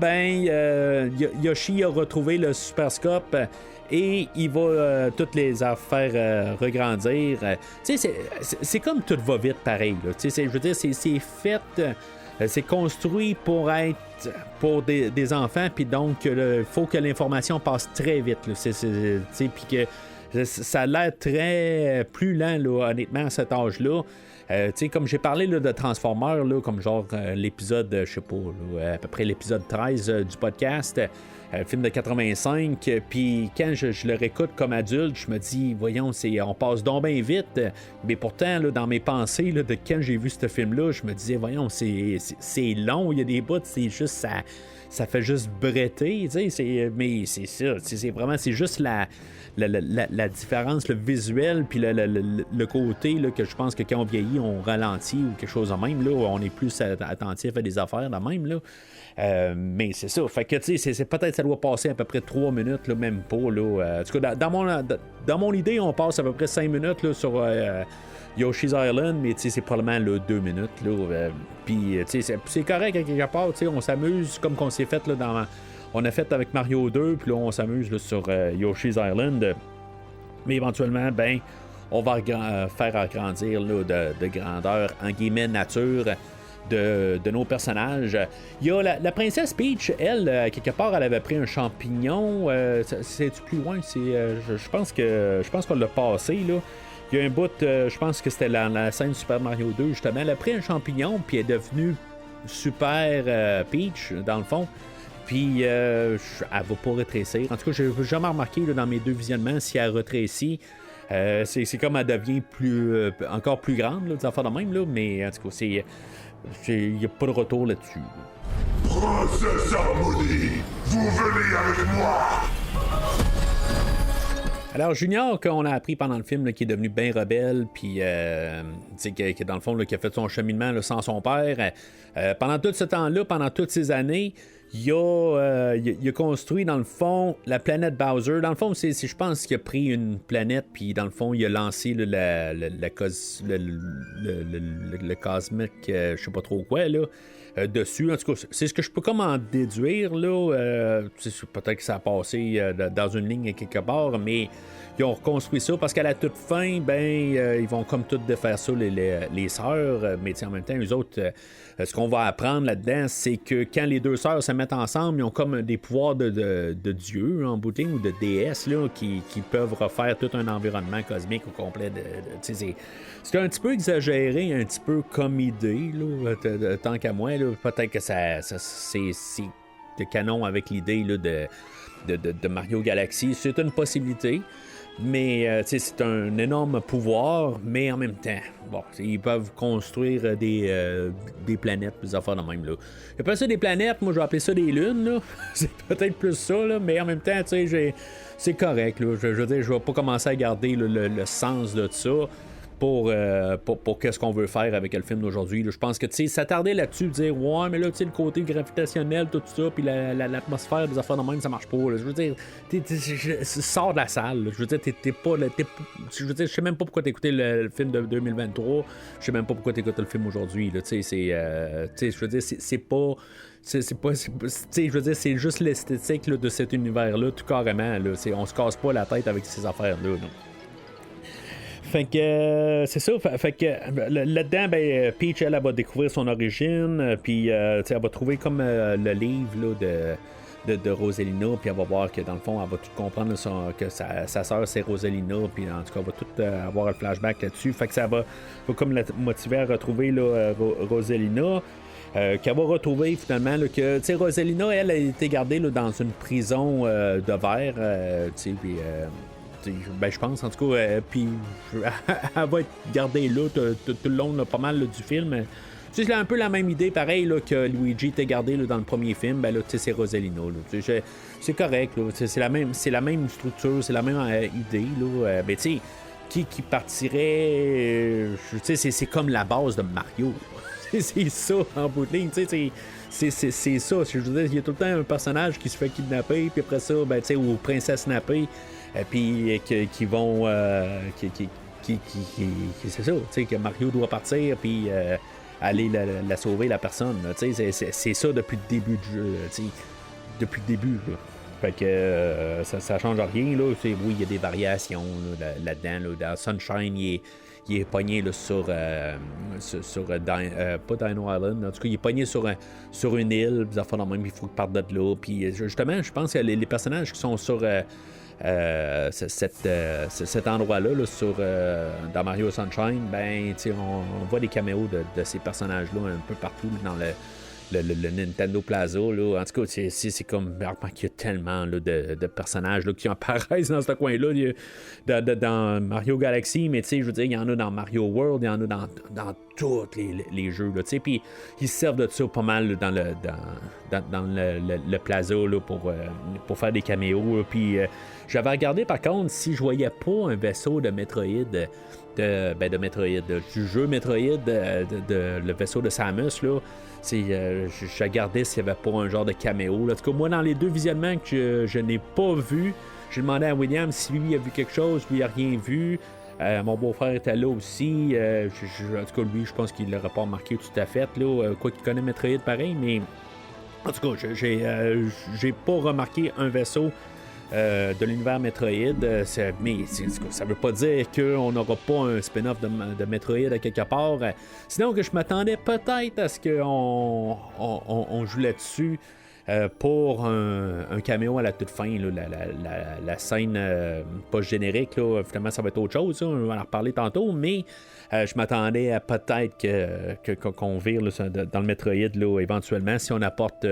Yoshi a retrouvé le Super Scope et il va toutes les affaires regrandir. C'est comme tout va vite pareil. Là. Je veux dire, c'est fait, c'est construit pour être pour des enfants, puis donc il faut que l'information passe très vite. Puis que ça a l'air très plus lent, là, honnêtement, à cet âge-là. Comme j'ai parlé là, de Transformers, là, comme genre l'épisode, je sais pas, là, à peu près l'épisode 13 du podcast, film de 85, puis quand je le réécoute comme adulte, je me dis, voyons, on passe donc bien vite, mais pourtant, là, dans mes pensées, là, de quand j'ai vu ce film-là, je me disais, voyons, c'est long, il y a des bouts, c'est juste ça fait juste bretter, mais c'est ça, c'est vraiment, c'est juste la différence, le visuel, puis le côté là, que je pense que quand on vieillit, on ralentit ou quelque chose de même, là, on est plus attentif à des affaires de même, là. Mais c'est ça, fait que tu sais, c'est peut-être ça doit passer à peu près 3 minutes, là, même pas, là. En tout cas, dans mon idée, on passe à peu près 5 minutes là, sur Yoshi's Island, mais c'est probablement là, 2 minutes, là. Puis c'est correct à quelque part, on s'amuse comme qu'on s'est fait là, on a fait avec Mario 2, puis là, on s'amuse là, sur Yoshi's Island. Mais éventuellement, on va faire agrandir là, de grandeur, en guillemets, nature de nos personnages. Il y a la princesse Peach, elle, quelque part, elle avait pris un champignon. C'est-tu plus loin? Je pense qu'on l'a passé, là. Il y a un bout, je pense que c'était la scène Super Mario 2, justement. Elle a pris un champignon, puis elle est devenue Super Peach, dans le fond. Puis, elle va pas rétrécir. En tout cas, j'ai jamais remarqué là, dans mes 2 visionnements si elle rétrécit. C'est comme elle devient encore plus grande, là, des affaires de même. Là, mais en tout cas, il n'y a pas de retour là-dessus. Princesse Harmonie, vous venez avec moi! Alors, Junior, qu'on a appris pendant le film, là, qui est devenu bien rebelle, puis qui dans le fond, là, qui a fait son cheminement là, sans son père, pendant tout ce temps-là, pendant toutes ces années, il a construit, dans le fond, la planète Bowser. Dans le fond, je pense qu'il a pris une planète, puis dans le fond, il a lancé là, le cosmique, je sais pas trop quoi, là, dessus. En tout cas, c'est ce que je peux comme en déduire, là. Peut-être que ça a passé dans une ligne quelque part, mais ils ont reconstruit ça parce qu'à la toute fin, ils vont comme tout défaire ça, les sœurs, mais en même temps, eux autres, ce qu'on va apprendre là-dedans, c'est que quand les deux sœurs se mettent ensemble, ils ont comme des pouvoirs de dieu en bout de ligne, ou de déesse, là, qui peuvent refaire tout un environnement cosmique au complet. C'est un petit peu exagéré, un petit peu comme idée, là, tant qu'à moi. Là, peut-être que c'est de canon avec l'idée là, de Mario Galaxy. C'est une possibilité. Mais c'est un énorme pouvoir, mais en même temps, bon, ils peuvent construire des planètes, des affaires de même. Là. Ils appellent ça des planètes, moi je vais appeler ça des lunes. Là. C'est peut-être plus ça, là, mais en même temps, c'est correct. Là. Je veux dire, je vais pas commencer à garder le sens de ça. Pour qu'est-ce qu'on veut faire avec le film d'aujourd'hui. Là. Je pense que s'attarder là-dessus, dire ouais, mais là, le côté gravitationnel, tout ça, puis l'atmosphère des affaires de même, ça marche pas. Là. Je veux dire, sors de la salle. Là. Je veux dire, je veux dire, je sais même pas pourquoi t'écoutais le film de 2023. Je sais même pas pourquoi t'écoutes le film aujourd'hui. Là. Je veux dire, c'est pas. Je veux dire, c'est juste l'esthétique là, de cet univers-là, tout carrément. Là. On se casse pas la tête avec ces affaires-là. Là. Fait que c'est ça. Fait que là-dedans, Peach, elle va découvrir son origine, puis elle va trouver comme le livre là, de Rosalina, puis elle va voir que dans le fond, elle va tout comprendre que sa sœur c'est Rosalina, puis en tout cas, elle va tout avoir un flashback là-dessus. Fait que ça va comme la motiver à retrouver là, Rosalina. Qu'elle va retrouver finalement là, que Rosalina, elle a été gardée là, dans une prison de verre, puis. Je pense en tout cas, puis elle va être gardée là tout le long là, pas mal là, du film. C'est un peu la même idée, pareil là, que Luigi était gardé là, dans le premier film. Là, c'est Rosalina. Là, c'est correct. Là, c'est la même structure, c'est la même idée. Là, mais tu sais, qui partirait. C'est comme la base de Mario. C'est ça en bout de ligne. C'est ça. Je veux dire, il y a tout le temps un personnage qui se fait kidnapper, puis après ça, ou princesse snappée. Puis qui vont c'est ça, que Mario doit partir puis aller la sauver la personne. C'est ça depuis le début du jeu. Depuis le début. Là. Fait que ça change rien. Là. Oui, il y a des variations là-dedans. Là. Dans Sunshine, il est pogné là, sur pas Dino Island, en tout cas il est pogné sur une île, il faut qu'il parte de là. Puis justement, je pense que les personnages qui sont sur cet endroit-là là, dans Mario Sunshine, on voit des caméos de ces personnages-là un peu partout dans le Nintendo Plaza. Là. En tout cas, c'est comme qu'il y a tellement là, de personnages là, qui apparaissent dans ce coin-là dans Mario Galaxy, mais je veux dire, il y en a dans Mario World, il y en a dans tous les jeux. Puis ils se servent de ça pas mal là, dans le plaza là, pour faire des caméos. Puis j'avais regardé par contre si je voyais pas un vaisseau de Metroid. De Metroid, du jeu Metroid, le vaisseau de Samus, là, je regardais s'il n'y avait pas un genre de caméo. Là. En tout cas, moi, dans les deux visionnements que je n'ai pas vu, j'ai demandé à William si lui a vu quelque chose, lui il n'a rien vu. Mon beau-frère était là aussi. En tout cas, lui, je pense qu'il ne l'aurait pas remarqué tout à fait. Là, quoi qu'il connaît Metroid pareil, mais en tout cas, j'ai pas remarqué un vaisseau de l'univers Metroid, mais ça veut pas dire qu'on n'aura pas un spin-off de Metroid à quelque part. Sinon que je m'attendais peut-être à ce qu'on joue là-dessus pour un caméo à la toute fin, là, la scène post-générique, là, finalement ça va être autre chose, on va en reparler tantôt, mais je m'attendais à peut-être qu'on vire là, dans le Metroid là, éventuellement, si on apporte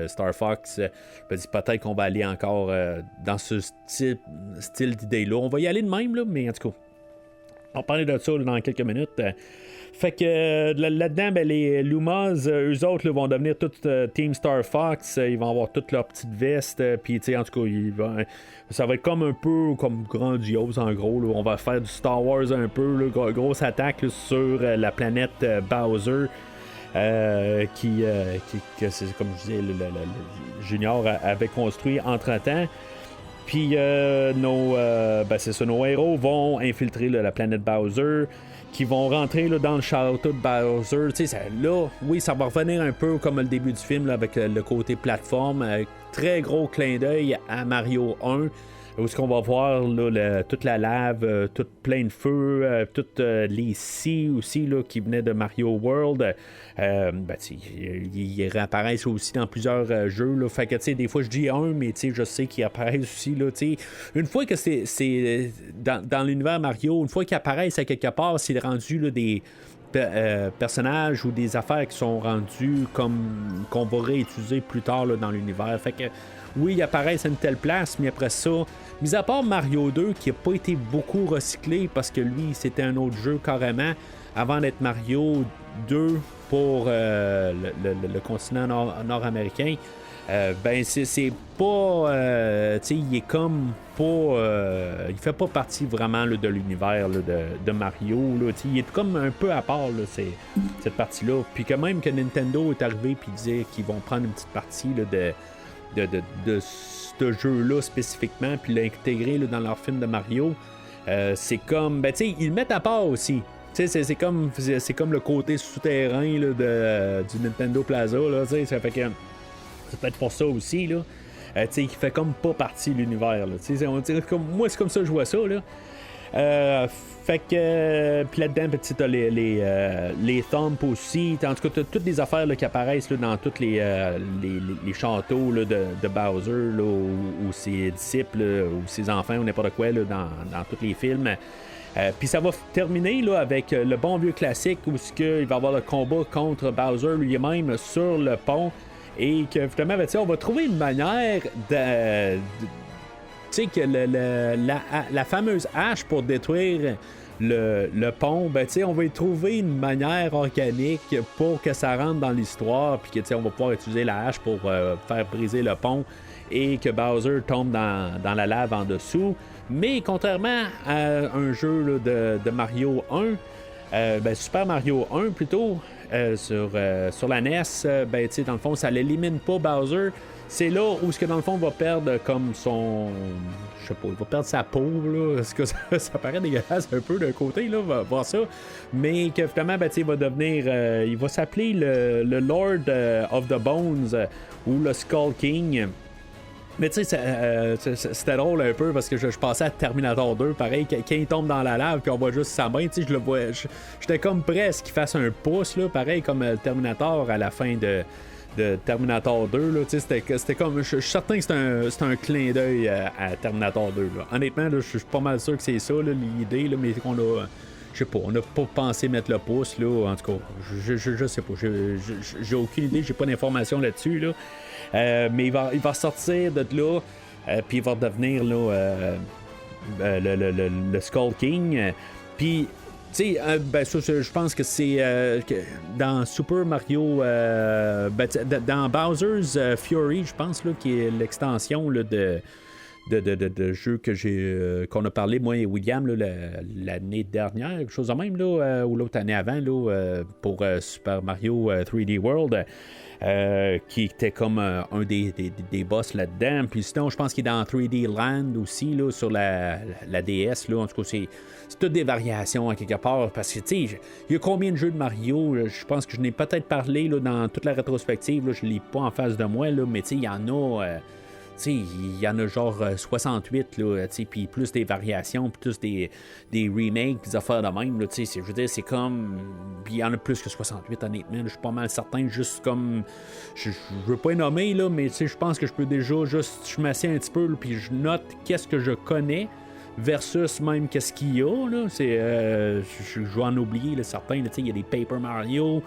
Star Fox, peut-être qu'on va aller encore dans ce style d'idée-là. On va y aller de même, là, mais en tout cas, on va parler de ça là, dans quelques minutes. Fait que là-dedans, les Lumas, eux autres, là, vont devenir tout Team Star Fox. Ils vont avoir toutes leurs petites vestes. Puis, en tout cas, ça va être comme un peu comme grandiose, en gros. Là. On va faire du Star Wars un peu. Là, grosse attaque là, sur la planète Bowser. que c'est comme je disais, le Junior avait construit entre-temps. Puis c'est ça, nos héros vont infiltrer la planète Bowser, qui vont rentrer là, dans le château de Bowser. Tu sais, là, oui, ça va revenir un peu comme le début du film là, avec le côté plateforme, avec très gros clin d'œil à Mario 1. Où est-ce qu'on va voir là, toute la lave, tout plein de feu, toutes les scies aussi là, qui venaient de Mario World. Ils réapparaissent aussi dans plusieurs jeux. Là. Fait que des fois je dis un, mais je sais qu'ils apparaissent aussi. Là, une fois que c'est dans l'univers Mario, une fois qu'ils apparaissent à quelque part, c'est rendu là, des personnages ou des affaires qui sont rendues comme qu'on va réutiliser plus tard là, dans l'univers. Fait que oui, ils apparaissent à une telle place, mais après ça, mis à part Mario 2 qui n'a pas été beaucoup recyclé parce que lui, c'était un autre jeu carrément avant d'être Mario 2 pour le continent nord-américain. C'est pas. Il est comme pas. Il fait pas partie vraiment là, de l'univers là, de Mario. Là, il est comme un peu à part, là, cette partie-là. Puis que même que Nintendo est arrivé et disait qu'ils vont prendre une petite partie là, de ce jeu-là spécifiquement, puis l'intégrer là, dans leur film de Mario. C'est comme. Ils le mettent à part aussi. C'est comme le côté souterrain là, du Nintendo Plaza. Là, ça fait que. C'est peut-être pour ça aussi, là. Il fait comme pas partie de l'univers, là. Moi, c'est comme ça que je vois ça, là. Fait que. Puis là-dedans, t'as les Thumps aussi. En tout cas, t'as toutes les affaires là, qui apparaissent là, dans tous les châteaux là, de Bowser, là, ou ses disciples, là, ou ses enfants, ou n'importe quoi, là, dans tous les films. Puis ça va terminer là, avec le bon vieux classique où il va y avoir le combat contre Bowser lui-même sur le pont. Et que finalement, on va trouver une manière de tu sais, que la fameuse hache pour détruire le pont, on va y trouver une manière organique pour que ça rentre dans l'histoire, puis que on va pouvoir utiliser la hache pour faire briser le pont et que Bowser tombe dans la lave en dessous. Mais contrairement à un jeu là, de Mario 1, Super Mario 1 plutôt, sur la NES, dans le fond, ça l'élimine pas Bowser. C'est là où, dans le fond, va perdre comme son. Je sais pas, il va perdre sa peau, là. Est-ce que ça paraît dégueulasse un peu d'un côté, là, va voir ça. Mais que finalement, il va devenir. Il va s'appeler le Lord of the Bones ou le Skull King. Mais tu sais, c'était drôle un peu parce que je passais à Terminator 2, pareil, quand il tombe dans la lave puis on voit juste sa main, tu sais, je le vois, j'étais comme presque qu'il fasse un pouce, là, pareil comme Terminator à la fin de Terminator 2, là, tu sais, c'était comme, je suis certain que c'est un clin d'œil à Terminator 2, là. Honnêtement, là, je suis pas mal sûr que c'est ça, là, l'idée, là, mais qu'on a... Je sais pas, on n'a pas pensé mettre le pouce, là, en tout cas, je sais pas, j'ai aucune idée, j'ai pas d'informations là-dessus, là. Mais il va sortir de là, puis il va devenir là, le Skull King. Puis, tu sais, je pense que c'est dans Super Mario, dans Bowser's Fury, je pense, là, qui est l'extension là, de jeux qu'on a parlé, moi et William, là, l'année dernière, quelque chose de même, là, ou l'autre année avant, là, pour Super Mario 3D World. Qui était comme un des boss là-dedans. Puis sinon, je pense qu'il est dans 3D Land aussi, là, sur la DS. Là. En tout cas, c'est toutes des variations à quelque part. Parce que, tu sais, il y a combien de jeux de Mario? Je pense que je n'ai peut-être parlé là, dans toute la rétrospective. Là, je ne l'ai pas en face de moi, là, mais tu sais, il y en a... il y en a genre 68, là, puis plus des variations, plus des remakes, des affaires de même. Là, je veux dire, c'est comme. Puis il y en a plus que 68, honnêtement. Je suis pas mal certain, juste comme. Je veux pas nommer, là, mais je pense que je peux déjà juste. Je m'assieds un petit peu, puis je note qu'est-ce que je connais versus même qu'est-ce qu'il y a. Là. Je vais en oublier là, certains. Il y a des Paper Mario.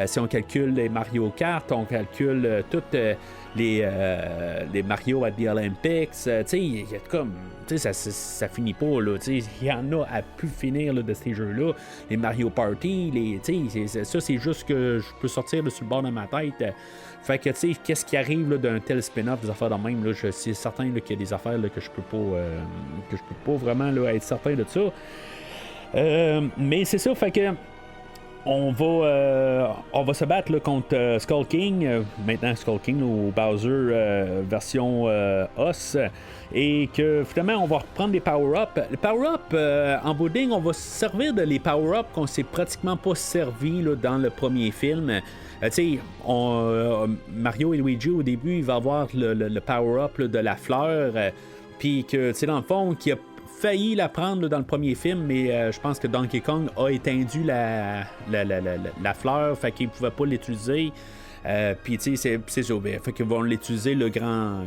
Si on calcule les Mario Kart, on calcule toutes les Mario at the Olympics. Il y a comme. Ça finit pas. Il y en a à plus finir là, de ces jeux-là. Les Mario Party. Ça, c'est juste que je peux sortir là, sur le bord de ma tête. Fait que, tu sais, qu'est-ce qui arrive là, d'un tel spin-off, des affaires de même, là, je suis certain là, qu'il y a des affaires là, que je peux pas vraiment là, être certain de ça. Mais c'est ça, fait que on va se battre là, contre Skull King, maintenant Skull King ou Bowser version os, et que finalement on va reprendre les power-up. Les power-up, en bout de ligne, on va se servir de les power-up qu'on s'est pratiquement pas servi là, dans le premier film. Tu sais, Mario et Luigi au début, il va avoir le power-up là, de la fleur, puis que tu sais dans le fond, qui a failli la prendre là, dans le premier film, mais je pense que Donkey Kong a éteindu la fleur, fait qu'il pouvait pas l'utiliser. Puis tu sais, c'est ça, fait qu'ils vont l'utiliser le grand,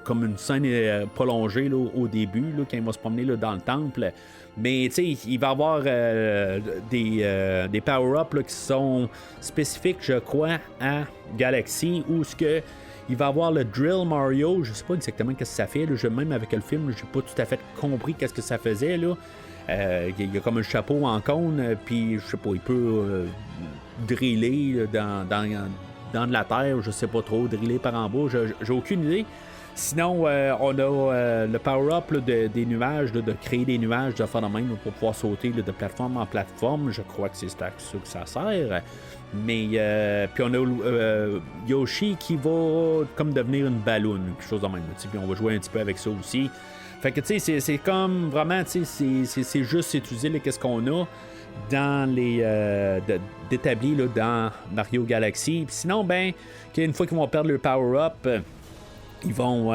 comme une scène prolongée là, au début, là, quand il va se promener là, dans le temple. Mais tu sais, il va y avoir des power-ups qui sont spécifiques, je crois, à Galaxy, où ce que il va avoir le Drill Mario, je sais pas exactement ce que ça fait, là, même avec le film, j'ai pas tout à fait compris qu'est-ce que ça faisait, là. Il y a comme un chapeau en cône, puis je sais pas, il peut driller là, dans de la terre, je sais pas trop, driller par en bas, j'ai aucune idée. Sinon, on a le power-up là, des nuages, là, de créer des nuages, de faire de même là, pour pouvoir sauter là, de plateforme en plateforme. Je crois que c'est ça que ça sert. Mais, puis on a Yoshi qui va comme devenir une balloune, quelque chose de même. Puis on va jouer un petit peu avec ça aussi. Fait que, tu sais, c'est comme vraiment, tu sais, c'est juste utiliser qu'est-ce qu'on a dans les d'établi là, dans Mario Galaxy. Puis sinon, ben, une fois qu'ils vont perdre leur power-up, ils vont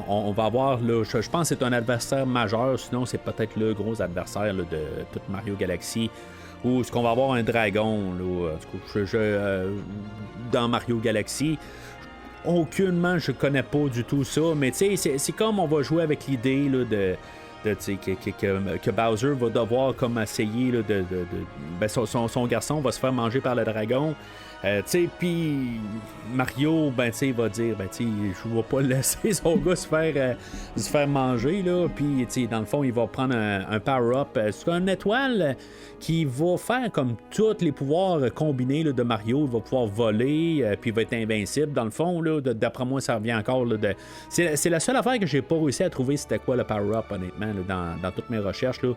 on va avoir là, je pense que c'est un adversaire majeur, sinon c'est peut-être le gros adversaire là, de toute Mario Galaxy, ou est-ce qu'on va avoir un dragon là, dans Mario Galaxy. Aucunement je connais pas du tout ça, mais tu sais, c'est comme on va jouer avec l'idée là, que Bowser va devoir comme essayer là, ben, son garçon va se faire manger par le dragon. Puis Mario, ben, va dire, ben, je vais pas laisser son gars se faire manger, là. Puis, dans le fond, il va prendre un power-up. C'est une étoile qui va faire comme tous les pouvoirs combinés là, de Mario. Il va pouvoir voler, puis il va être invincible. Dans le fond, là, d'après moi, ça revient encore. Là, c'est la seule affaire que j'ai pas réussi à trouver, c'était quoi le power-up, honnêtement, là, dans toutes mes recherches. Là.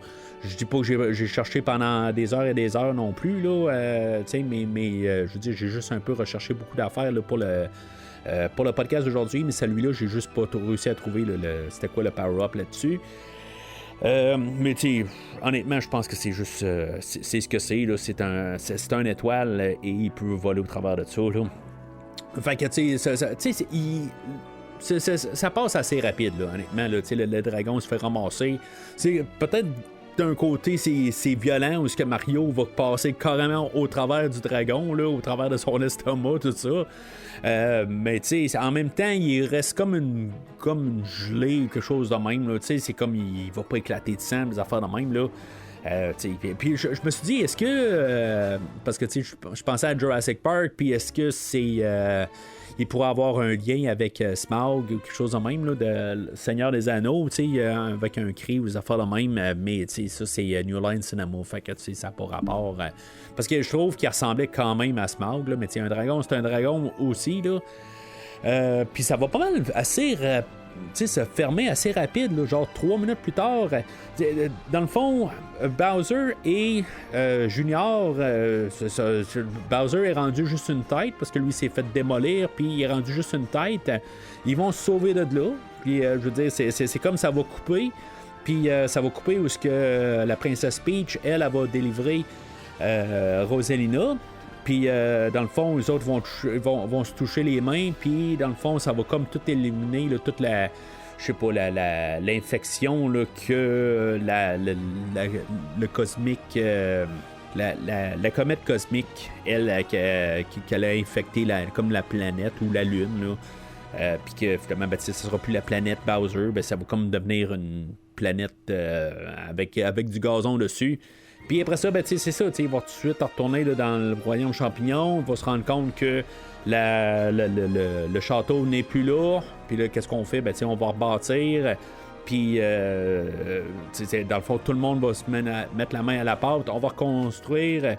Je dis pas que j'ai cherché pendant des heures et des heures non plus, là, mais je veux dire, j'ai juste un peu recherché beaucoup d'affaires là, pour le podcast d'aujourd'hui, mais celui-là, j'ai juste pas réussi à trouver c'était quoi le power-up là-dessus. Mais tu sais, honnêtement, je pense que c'est juste c'est ce que c'est, là. C'est un étoile et il peut voler au travers de ça, là. Fait que tu sais, ça passe assez rapide, là, honnêtement, là, le dragon se fait ramasser. C'est peut-être d'un côté, c'est violent, où est-ce que Mario va passer carrément au travers du dragon, là, au travers de son estomac, tout ça. Mais tu sais, en même temps, il reste comme une gelée, quelque chose de même. Tu sais, c'est comme il va pas éclater de sang, des affaires de même, là. Puis je me suis dit, est-ce que parce que tu sais, je pensais à Jurassic Park, puis est-ce que c'est il pourrait avoir un lien avec Smaug ou quelque chose de même, là, de Seigneur des Anneaux, avec un cri ou des affaires de même, mais ça c'est New Line Cinema, fait que ça n'a pas rapport, parce que je trouve qu'il ressemblait quand même à Smaug, là, mais un dragon, c'est un dragon aussi, là. Puis ça va pas mal assez se fermer assez rapide, là, genre 3 minutes plus tard. Dans le fond, Bowser et Junior, Bowser est rendu juste une tête parce que lui s'est fait démolir, puis il est rendu juste une tête. Ils vont se sauver de là, puis je veux dire, c'est comme ça va couper, puis ça va couper où est-ce que la princesse Peach, elle va délivrer Rosalina. Puis, dans le fond, les autres vont se toucher les mains. Puis, dans le fond, ça va comme tout éliminer, là, toute la... Je sais pas, l'infection là, que le cosmique... la comète cosmique, elle, qu'elle a infecté comme la planète ou la Lune, là. Puis que, finalement, ben, ça sera plus la planète Bowser. Ben, ça va comme devenir une planète avec du gazon dessus. Puis après ça, ben, c'est ça, il va tout de suite retourner là, dans le royaume champignon, il va se rendre compte que le château n'est plus là, puis là, qu'est-ce qu'on fait? Ben, on va rebâtir, puis dans le fond, tout le monde va se mettre la main à la pâte, on va reconstruire,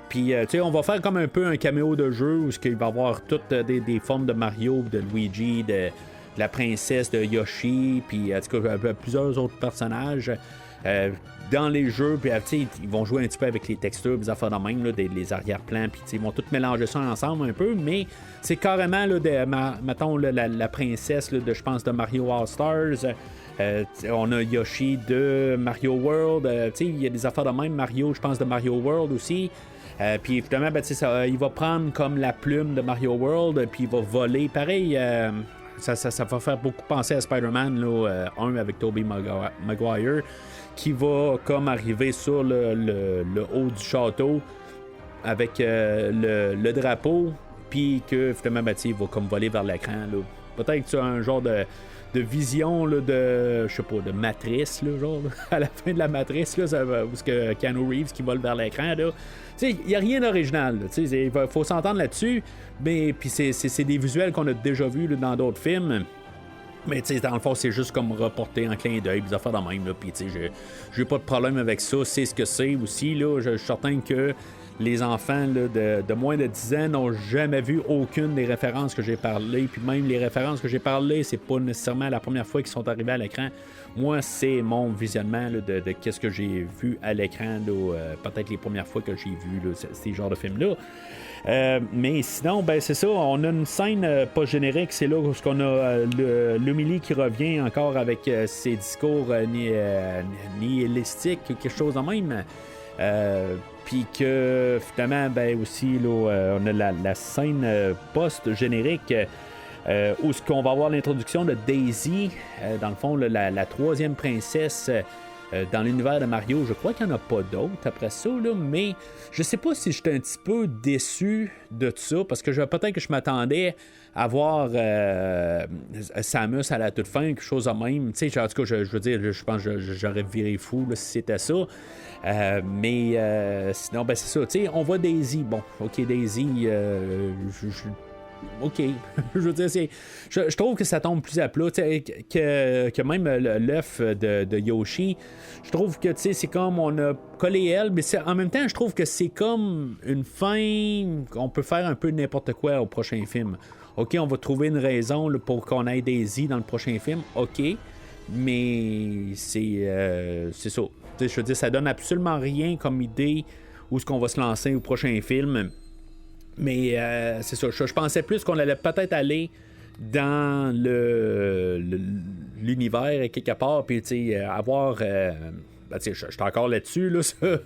puis on va faire comme un peu un caméo de jeu, où il va y avoir toutes des formes de Mario, de Luigi, de la princesse, de Yoshi, puis en tout cas, plusieurs autres personnages. dans les jeux, puis ils vont jouer un petit peu avec les textures, des affaires de même, là, les arrière-plans, puis ils vont tout mélanger ça ensemble un peu, mais c'est carrément, là, mettons, la princesse, là, je pense, de Mario All-Stars. On a Yoshi de Mario World. Il y a des affaires de même. Mario, je pense, de Mario World aussi. Puis évidemment, il va prendre comme la plume de Mario World, puis il va voler. Pareil, ça va faire beaucoup penser à Spider-Man, là, 1 avec Tobey Maguire, qui va comme arriver sur le haut du château avec le drapeau, puis que finalement, il va comme voler vers l'écran. Là. Peut-être que tu as un genre de vision là, de, je sais pas, de matrice, là, genre, à la fin de la matrice, là, parce que Keanu Reeves qui vole vers l'écran, là. Il n'y a rien d'original. Il faut s'entendre là-dessus, mais puis c'est des visuels qu'on a déjà vus là, dans d'autres films. Mais dans le fond, c'est juste comme reporter en clin d'œil, des affaires de même. Puis j'ai pas de problème avec ça. C'est ce que c'est aussi. Là, je suis certain que les enfants là, de moins de 10 ans n'ont jamais vu aucune des références que j'ai parlé. Puis même les références que j'ai parlé, c'est pas nécessairement la première fois qu'ils sont arrivés à l'écran. Moi, c'est mon visionnement là, de qu'est-ce que j'ai vu à l'écran, peut-être les premières fois que j'ai vu là, ces genres de films-là. Mais sinon, ben c'est ça, on a une scène pas générique, c'est là où on a l'Humili qui revient encore avec ses discours nihilistique, quelque chose de même. Puis que finalement, ben aussi, là, on a la scène post-générique où ce qu'on va avoir l'introduction de Daisy, dans le fond, la troisième princesse dans l'univers de Mario. Je crois qu'il n'y en a pas d'autres après ça, là, mais je sais pas si j'étais un petit peu déçu de tout ça, parce que peut-être que je m'attendais à voir Samus à la toute fin, quelque chose de même. Tu sais, en tout cas, je veux dire, je pense que j'aurais viré fou là, si c'était ça. Mais sinon, ben c'est ça. Tu sais, on voit Daisy. Bon, OK, Daisy, OK. Je veux dire, je trouve que ça tombe plus à plat. Que même l'œuf de Yoshi, je trouve que c'est comme on a collé elle, mais en même temps, je trouve que c'est comme une fin qu'on peut faire un peu n'importe quoi au prochain film. OK, on va trouver une raison là, pour qu'on ait Daisy dans le prochain film. OK, mais c'est ça. Je veux dire, ça donne absolument rien comme idée où est-ce qu'on va se lancer au prochain film. Mais c'est ça, je pensais plus qu'on allait peut-être aller dans l'univers quelque part, puis avoir... je suis encore là-dessus, là,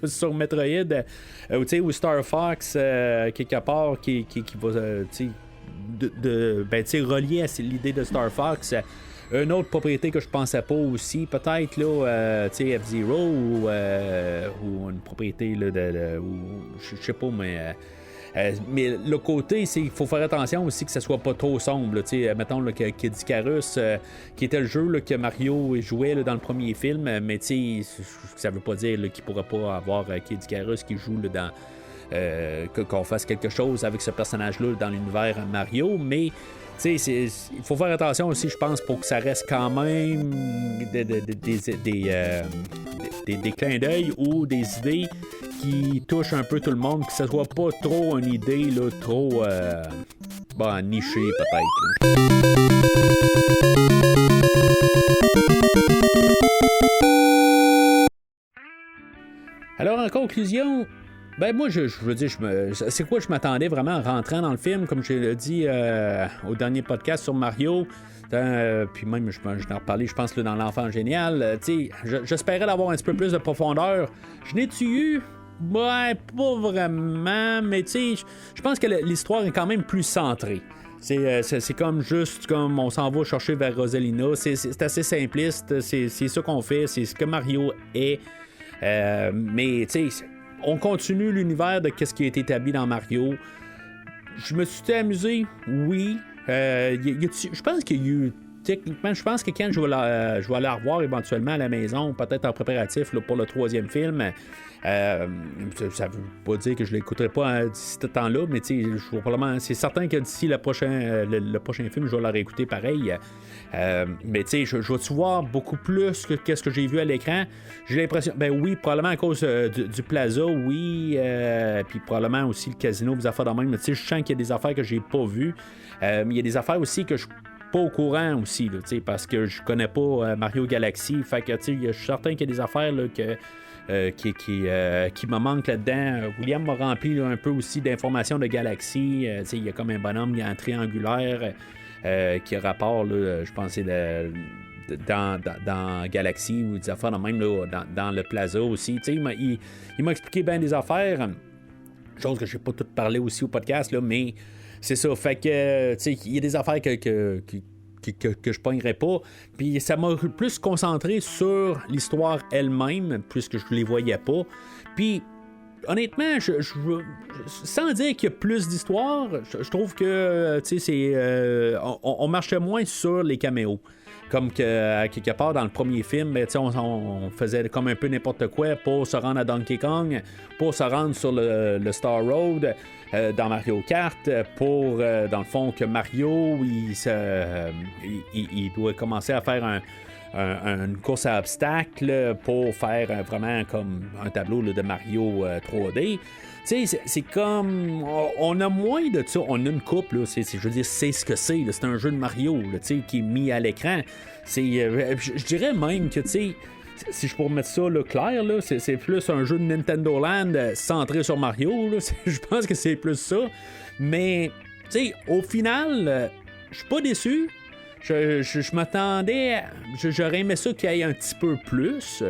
sur Metroid, ou Star Fox, quelque part, qui va relier à l'idée de Star Fox. Une autre propriété que je pensais pas aussi, peut-être, là, F-Zero, ou une propriété, là, je sais pas, mais le côté, il faut faire attention aussi que ça soit pas trop sombre. Mettons là, Kid Icarus, qui était le jeu là, que Mario jouait là, dans le premier film, mais ça veut pas dire là, qu'il pourra pas avoir Kid Icarus qui joue là, qu'on fasse quelque chose avec ce personnage-là dans l'univers Mario, mais il faut faire attention aussi, je pense, pour que ça reste quand même des clins d'œil ou des idées qui touchent un peu tout le monde, que ça soit pas trop une idée là, trop nichée peut-être. Alors en conclusion, ben moi je veux dire, c'est quoi je m'attendais vraiment en rentrant dans le film, comme je l'ai dit au dernier podcast sur Mario. Puis même, je n'en reparlé, je pense, là, dans l'Enfant Génial. J'espérais d'avoir un petit peu plus de profondeur. Je n'ai-tu eu? Ouais, pas vraiment, mais je pense que l'histoire est quand même plus centrée. C'est comme juste comme on s'en va chercher vers Rosalina. C'est assez simpliste, c'est ça qu'on fait, c'est ce que Mario est. Mais on continue l'univers de ce qui a été établi dans Mario. Je me suis amusé, oui. Je pense qu'il y a eu. Techniquement, je pense que quand je vais aller la revoir éventuellement à la maison, peut-être en préparatif là, pour le troisième film, ça veut pas dire que je l'écouterai pas d'ici ce temps-là, mais c'est certain que d'ici le prochain film, je vais la réécouter pareil. Mais je vais-tu voir beaucoup plus que qu'est-ce que j'ai vu à l'écran? J'ai l'impression, ben oui, probablement à cause du plaza, oui, puis probablement aussi le casino, des affaires de même, mais je sens qu'il y a des affaires que j'ai pas vues. Mais il y a des affaires aussi que je pas au courant aussi, là, parce que je connais pas Mario Galaxy. Fait que je suis certain qu'il y a des affaires là, qui me manquent là-dedans. William m'a rempli là, un peu aussi d'informations de Galaxy. Il y a comme un bonhomme en triangulaire qui a rapport, là, je pense, dans Galaxy ou des affaires de même là, dans le Plaza aussi. Il m'a expliqué bien des affaires, chose que je n'ai pas tout parlé aussi au podcast, là, mais c'est ça. Fait que il y a des affaires que je pognerais pas. Puis ça m'a plus concentré sur l'histoire elle-même, puisque je les voyais pas. Puis honnêtement, sans dire qu'il y a plus d'histoire, je trouve que on marchait moins sur les caméos. Comme que, à quelque part dans le premier film, on faisait comme un peu n'importe quoi pour se rendre à Donkey Kong, pour se rendre sur le Star Road dans Mario Kart, pour, dans le fond, que Mario, il doit commencer à faire une course à obstacles pour faire vraiment comme un tableau là, de Mario 3D. C'est comme. On a moins de ça. On a une coupe, là. Je veux dire, c'est ce que c'est. Là. C'est un jeu de Mario là, qui est mis à l'écran. Je dirais même que, si je pourrais mettre ça là, clair, là, c'est plus un jeu de Nintendo Land centré sur Mario. Là. Je pense que c'est plus ça. Mais, au final, je suis pas déçu. Je m'attendais. J'aurais aimé ça qu'il y ait un petit peu plus.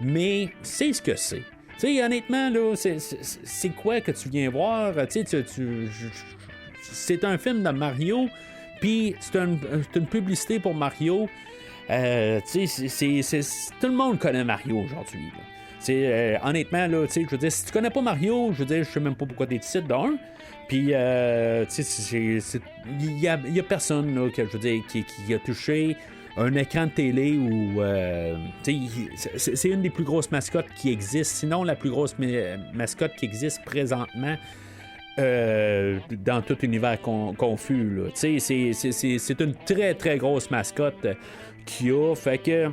Mais c'est ce que c'est. Honnêtement, là, c'est quoi que tu viens voir? C'est un film de Mario, puis c'est une publicité pour Mario. Tout le monde connaît Mario aujourd'hui. Honnêtement, là, je veux dire, si tu connais pas Mario, je veux dire, je sais même pas pourquoi t'es ici d'un. Puis, il y a personne là, que, je veux dire, qui a touché un écran de télé où c'est une des plus grosses mascottes qui existent, sinon la plus grosse mascotte qui existe présentement dans tout univers confus. Là. C'est une très très grosse mascotte qu'il y a, fait que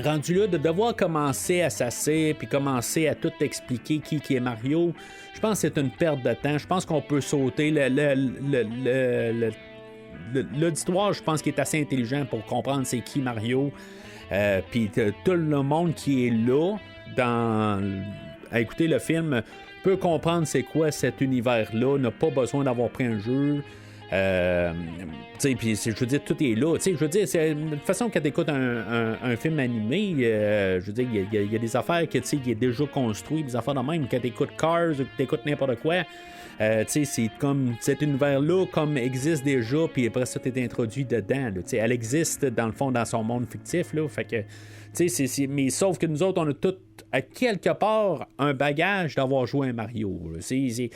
rendu là, de devoir commencer à s'asseoir puis commencer à tout expliquer qui est Mario, je pense que c'est une perte de temps. Je pense qu'on peut sauter l'auditoire, je pense qu'il est assez intelligent pour comprendre c'est qui Mario. Puis tout le monde qui est là à écouter le film peut comprendre c'est quoi cet univers-là, n'a pas besoin d'avoir pris un jeu. Puis je veux dire, tout est là. Je veux dire, c'est de toute façon quand tu écoutes un film animé, je veux dire, il y a des affaires que qui est déjà construit, des affaires de même. Quand tu écoutes Cars ou que tu écoutes n'importe quoi, c'est comme cet univers-là comme existe déjà, puis après ça, tu es introduit dedans. Là, elle existe dans le fond dans son monde fictif. Là, fait que, mais sauf que nous autres, on a tout à quelque part un bagage d'avoir joué un Mario. Là. C'est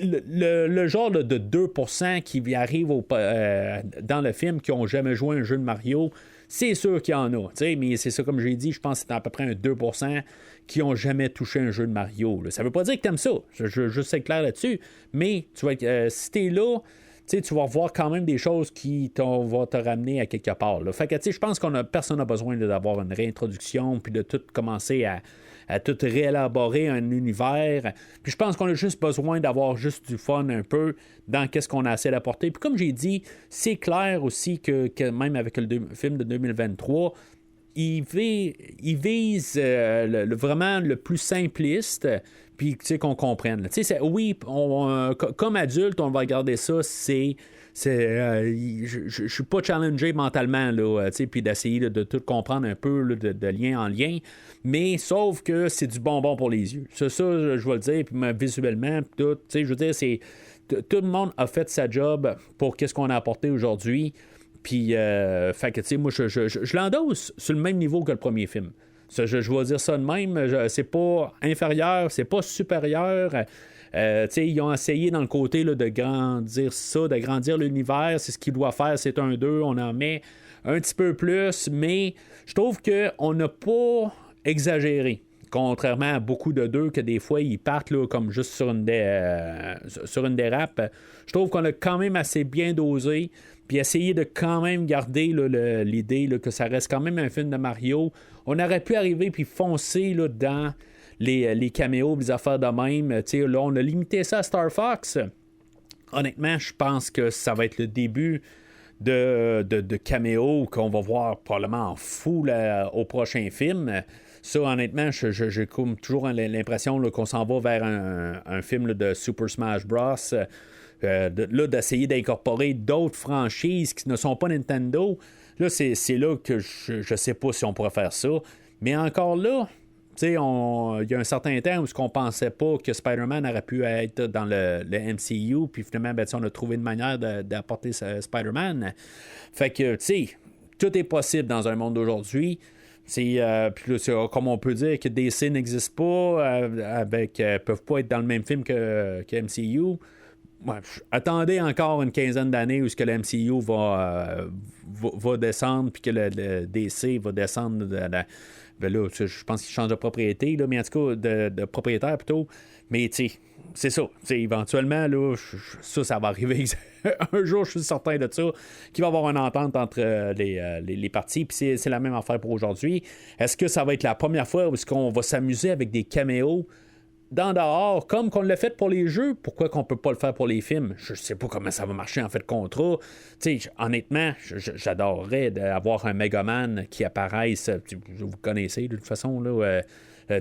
le genre de 2% qui arrive dans le film qui n'ont jamais joué un jeu de Mario. C'est sûr qu'il y en a, mais c'est ça, comme j'ai dit, je pense que c'est à peu près un 2% qui n'ont jamais touché un jeu de Mario. Là. Ça veut pas dire que tu aimes ça, je sais clair là-dessus, mais tu vas si t'es là, tu vas voir quand même des choses qui vont te ramener à quelque part. Là. Fait que je pense personne n'a besoin d'avoir une réintroduction puis de tout commencer à tout réélaborer un univers. Puis je pense qu'on a juste besoin d'avoir juste du fun un peu dans qu'est-ce qu'on a essayé d'apporter. Puis comme j'ai dit, c'est clair aussi que même avec le film de 2023, il vise vraiment le plus simpliste, puis qu'on comprenne. Oui, comme adulte, on va regarder ça, je suis pas challengé mentalement, puis d'essayer de tout comprendre un peu là, de lien en lien, mais sauf que c'est du bonbon pour les yeux. Ça je vais le dire, puis visuellement, tout, je veux dire, tout le monde a fait sa job pour qu'est-ce qu'on a apporté aujourd'hui. Puis, fait que, moi, je l'endosse sur le même niveau que le premier film. Je vais dire ça de même. C'est pas inférieur, c'est pas supérieur. Ils ont essayé dans le côté là, de grandir ça, d'agrandir l'univers. C'est ce qu'il doit faire. C'est un 2. On en met un petit peu plus. Mais je trouve qu'on n'a pas exagéré. Contrairement à beaucoup de 2 que des fois ils partent là, comme juste sur une dérape. Je trouve qu'on a quand même assez bien dosé. Puis essayer de quand même garder là, l'idée là, que ça reste quand même un film de Mario. On aurait pu arriver puis foncer là, dans les caméos, les affaires de même. Là, on a limité ça à Star Fox. Honnêtement, je pense que ça va être le début de caméos qu'on va voir probablement en fou au prochain film. Ça, honnêtement, j'ai comme toujours l'impression là, qu'on s'en va vers un film là, de Super Smash Bros. D'essayer d'incorporer d'autres franchises qui ne sont pas Nintendo. Là, c'est là que je sais pas si on pourrait faire ça. Mais encore là, il y a un certain temps où on pensait pas que Spider-Man aurait pu être dans le MCU, puis finalement, on a trouvé une manière d'apporter Spider-Man. Fait que, tu sais, tout est possible dans un monde d'aujourd'hui. Puis là, comme on peut dire que DC n'existe pas, peuvent pas être dans le même film que MCU. Ouais, attendez encore une quinzaine d'années où ce que le MCU va descendre, puis que le DC va descendre ben là, je pense qu'il change de propriété, là, mais en tout cas, de propriétaire plutôt. Mais, tu sais, c'est ça. Éventuellement, là, ça va arriver. Un jour, je suis certain de ça, qu'il va y avoir une entente entre les parties. Puis c'est la même affaire pour aujourd'hui. Est-ce que ça va être la première fois où est-ce qu'on va s'amuser avec des caméos dans dehors, comme qu'on l'a fait pour les jeux? Pourquoi qu'on peut pas le faire pour les films? Je sais pas comment ça va marcher en fait, contrat. Honnêtement, j'adorerais avoir un Megaman qui apparaisse. Vous connaissez de toute façon là,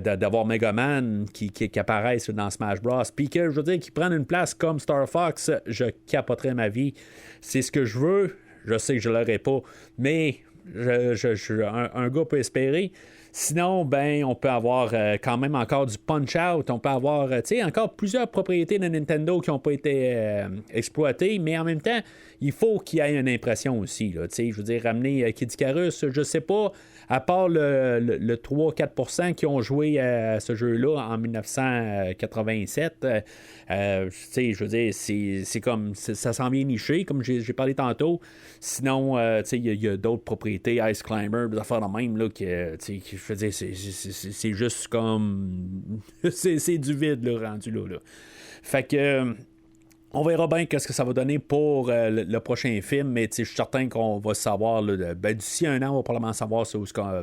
d'avoir Megaman qui apparaisse dans Smash Bros. Puis que je veux dire qu'il prenne une place comme Star Fox, je capoterais ma vie. C'est ce que je veux. Je sais que je l'aurais pas, mais un gars peut espérer. Sinon, on peut avoir quand même encore du Punch-Out. On peut avoir, encore plusieurs propriétés de Nintendo qui n'ont pas été exploitées, mais en même temps, il faut qu'il y ait une impression aussi. Là, je veux dire, ramener Kid Icarus, je sais pas, à part le 3-4% qui ont joué à ce jeu-là en 1987, je veux dire, c'est comme, ça s'en vient niché, comme j'ai parlé tantôt. Sinon, il y a d'autres propriétés, Ice Climber, des affaires de même, là, je veux dire, c'est juste comme... c'est du vide, là, rendu là. Fait que... on verra bien qu'est-ce que ça va donner pour le prochain film, mais je suis certain qu'on va savoir, là, d'ici un an, on va probablement savoir ça,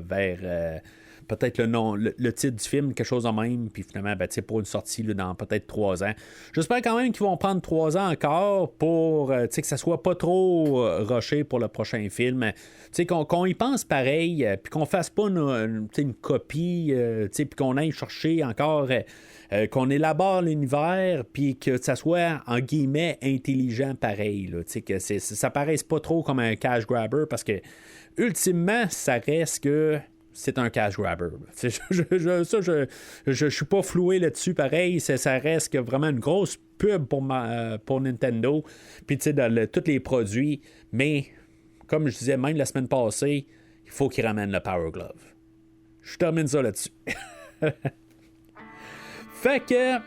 vers peut-être le nom, le titre du film, quelque chose de même, puis finalement, pour une sortie là, dans peut-être 3 ans. J'espère quand même qu'ils vont prendre 3 ans encore pour que ça soit pas trop rushé pour le prochain film. Qu'on y pense pareil, puis qu'on fasse pas une copie, puis qu'on aille chercher encore... qu'on élabore l'univers, puis que ça soit, en guillemets, intelligent pareil. Là, que ça paraisse pas trop comme un cash grabber, parce que, ultimement, ça reste que c'est un cash grabber. Je suis pas floué là-dessus, pareil. Ça reste que vraiment une grosse pub pour Nintendo, puis tous les produits. Mais, comme je disais, même la semaine passée, il faut qu'ils ramènent le Power Glove. Je termine ça là-dessus. Fait que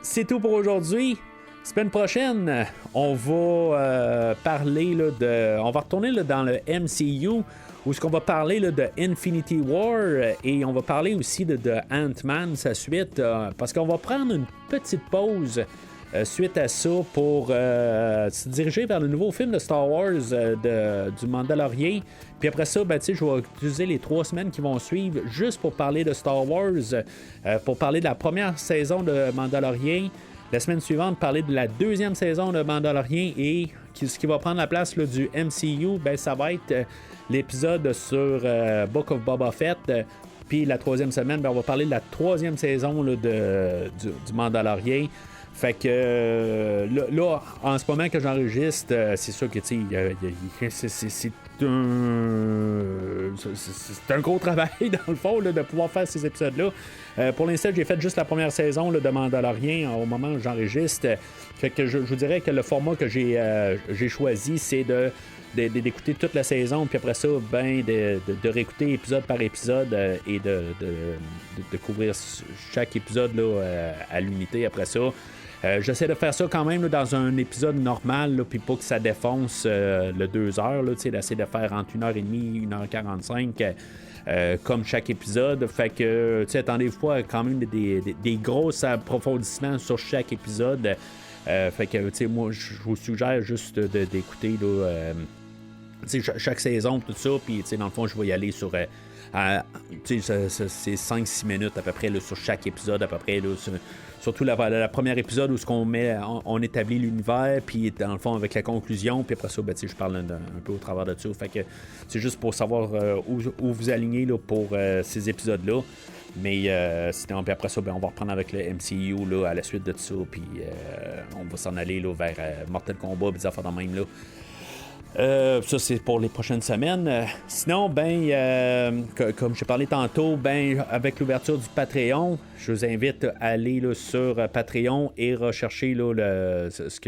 c'est tout pour aujourd'hui. Semaine prochaine, on va parler là, on va retourner là, dans le MCU, où est-ce qu'on va parler là, de Infinity War, et on va parler aussi de Ant-Man, sa suite, parce qu'on va prendre une petite pause suite à ça pour se diriger vers le nouveau film de Star Wars du Mandalorian. Puis après ça, je vais utiliser les 3 semaines qui vont suivre juste pour parler de Star Wars, pour parler de la première saison de Mandalorian. La semaine suivante, parler de la 2e saison de Mandalorian, et ce qui va prendre la place là, du MCU, ça va être l'épisode sur Book of Boba Fett. Puis la 3e semaine, on va parler de la 3e saison là, du Mandalorian. Fait que là, en ce moment que j'enregistre, c'est sûr que c'est un gros travail dans le fond là, de pouvoir faire ces épisodes-là. Pour l'instant, j'ai fait juste la première saison là, de Mandalorian au moment où j'enregistre. Fait que je vous dirais que le format que j'ai choisi, c'est d'écouter toute la saison, puis après ça, de réécouter épisode par épisode et de couvrir chaque épisode là, à l'unité après ça. J'essaie de faire ça quand même là, dans un épisode normal, puis pas que ça défonce le 2 heures, d'essayer de faire entre 1h30 1h45 comme chaque épisode. Fait que attendez-vous pas quand même des gros approfondissements sur chaque épisode. Fait que moi je vous suggère juste d'écouter chaque saison, tout ça, puis dans le fond, je vais y aller sur... c'est 5-6 minutes à peu près là, sur chaque épisode, à peu près. Là, surtout la première épisode où on établit l'univers, puis dans le fond, avec la conclusion, puis après ça, je parle un peu au travers de ça. Fait que c'est juste pour savoir où vous alignez là, pour ces épisodes-là. Mais sinon, puis après ça, on va reprendre avec le MCU là, à la suite de tout ça, puis on va s'en aller là, vers Mortal Kombat, des affaires de même là. Ça, c'est pour les prochaines semaines. Sinon, comme j'ai parlé tantôt, avec l'ouverture du Patreon, je vous invite à aller là, sur Patreon et rechercher là, ce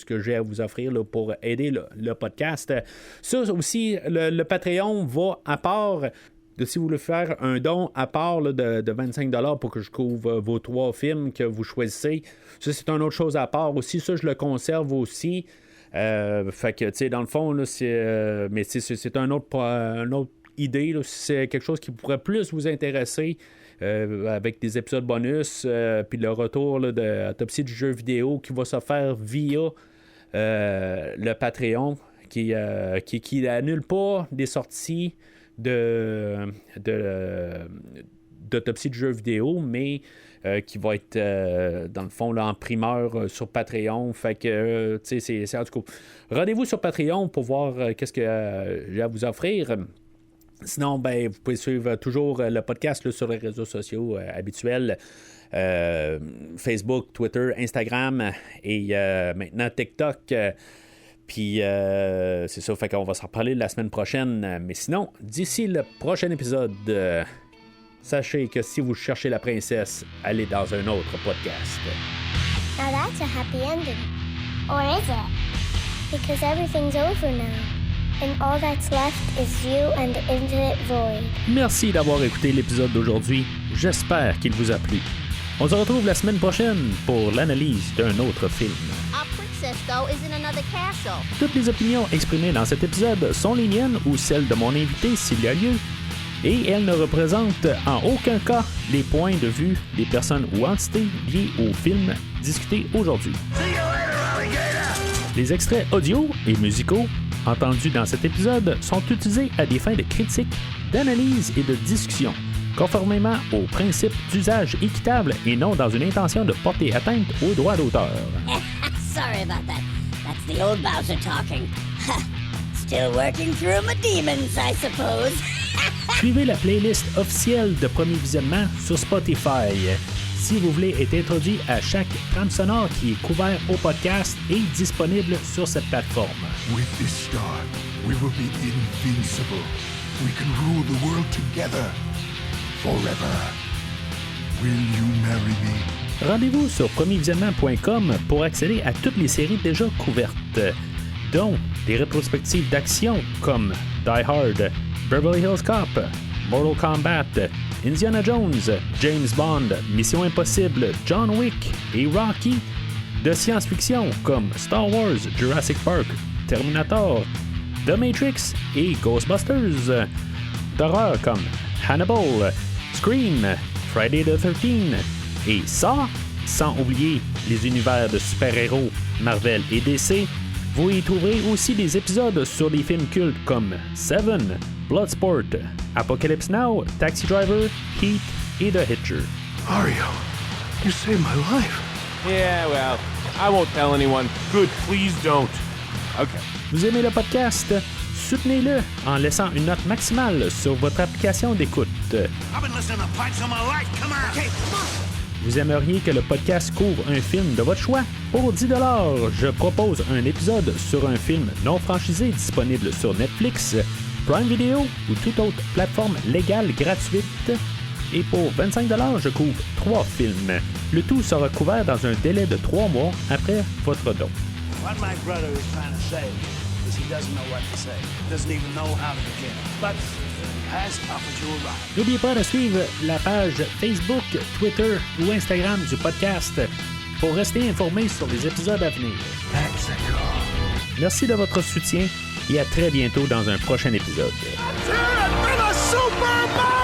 que j'ai à vous offrir là, pour aider le podcast. Ça aussi, le Patreon va à part... si vous voulez faire un don à part là, de 25$ pour que je couvre vos 3 films que vous choisissez, ça c'est une autre chose à part aussi. Ça, je le conserve aussi. Fait que, tu sais, dans le fond, là, mais c'est une autre idée. Là, si c'est quelque chose qui pourrait plus vous intéresser, avec des épisodes bonus, puis le retour là, de Autopsie du jeu vidéo qui va se faire via le Patreon, qui annule pas des sorties d'autopsie de jeux vidéo, mais qui va être dans le fond là, en primeur sur Patreon. Fait que c'est en tout cas, rendez-vous sur Patreon pour voir qu'est-ce que j'ai à vous offrir. Sinon, vous pouvez suivre toujours le podcast là, sur les réseaux sociaux habituels. Facebook, Twitter, Instagram et maintenant TikTok. Puis c'est ça, fait qu'on va s'en reparler la semaine prochaine. Mais sinon, d'ici le prochain épisode, sachez que si vous cherchez la princesse, allez dans un autre podcast. Now that's a happy ending. Or is it? Because everything's over now. And all that's left is you and the infinite void. Merci d'avoir écouté l'épisode d'aujourd'hui. J'espère qu'il vous a plu. On se retrouve la semaine prochaine pour l'analyse d'un autre film. Toutes les opinions exprimées dans cet épisode sont les miennes ou celles de mon invité s'il y a lieu, et elles ne représentent en aucun cas les points de vue des personnes ou entités liées au film discuté aujourd'hui. Les extraits audio et musicaux entendus dans cet épisode sont utilisés à des fins de critique, d'analyse et de discussion, conformément aux principes d'usage équitable et non dans une intention de porter atteinte aux droits d'auteur. Sorry about that. That's the old Bowser talking. Still working through my demons, I suppose. Suivez la playlist officielle de Premier Visionnement sur Spotify. Si vous voulez être introduit à chaque trame sonore qui est couvert au podcast et disponible sur cette plateforme. With this star, we will be invincible. We can rule the world together. Forever. Will you marry me? Rendez-vous sur premiervisionnement.com pour accéder à toutes les séries déjà couvertes, dont des rétrospectives d'action comme Die Hard, Beverly Hills Cop, Mortal Kombat, Indiana Jones, James Bond, Mission Impossible, John Wick et Rocky, de science-fiction comme Star Wars, Jurassic Park, Terminator, The Matrix et Ghostbusters, d'horreur comme Hannibal, Scream, Friday the 13th et ça, sans oublier les univers de super-héros Marvel et DC. Vous y trouverez aussi des épisodes sur des films cultes comme Seven, Bloodsport, Apocalypse Now, Taxi Driver, Heat et The Hitcher. Mario, you saved my life. Yeah, well, I won't tell anyone. Good, please don't. Okay. Vous aimez le podcast? Soutenez-le en laissant une note maximale sur votre application d'écoute. I've been listening to pipes all my life. Come on. Okay, come on. Vous aimeriez que le podcast couvre un film de votre choix? Pour 10$, je propose un épisode sur un film non franchisé disponible sur Netflix, Prime Video ou toute autre plateforme légale gratuite. Et pour 25$, je couvre 3 films. Le tout sera couvert dans un délai de 3 mois après votre don. What my brother is trying to say is he doesn't know what to say. Doesn't even know how to begin. But has offered you a ride. N'oubliez pas de suivre la page Facebook, Twitter ou Instagram du podcast pour rester informé sur les épisodes à venir. Merci de votre soutien et à très bientôt dans un prochain épisode. That's it! For the Super Mario!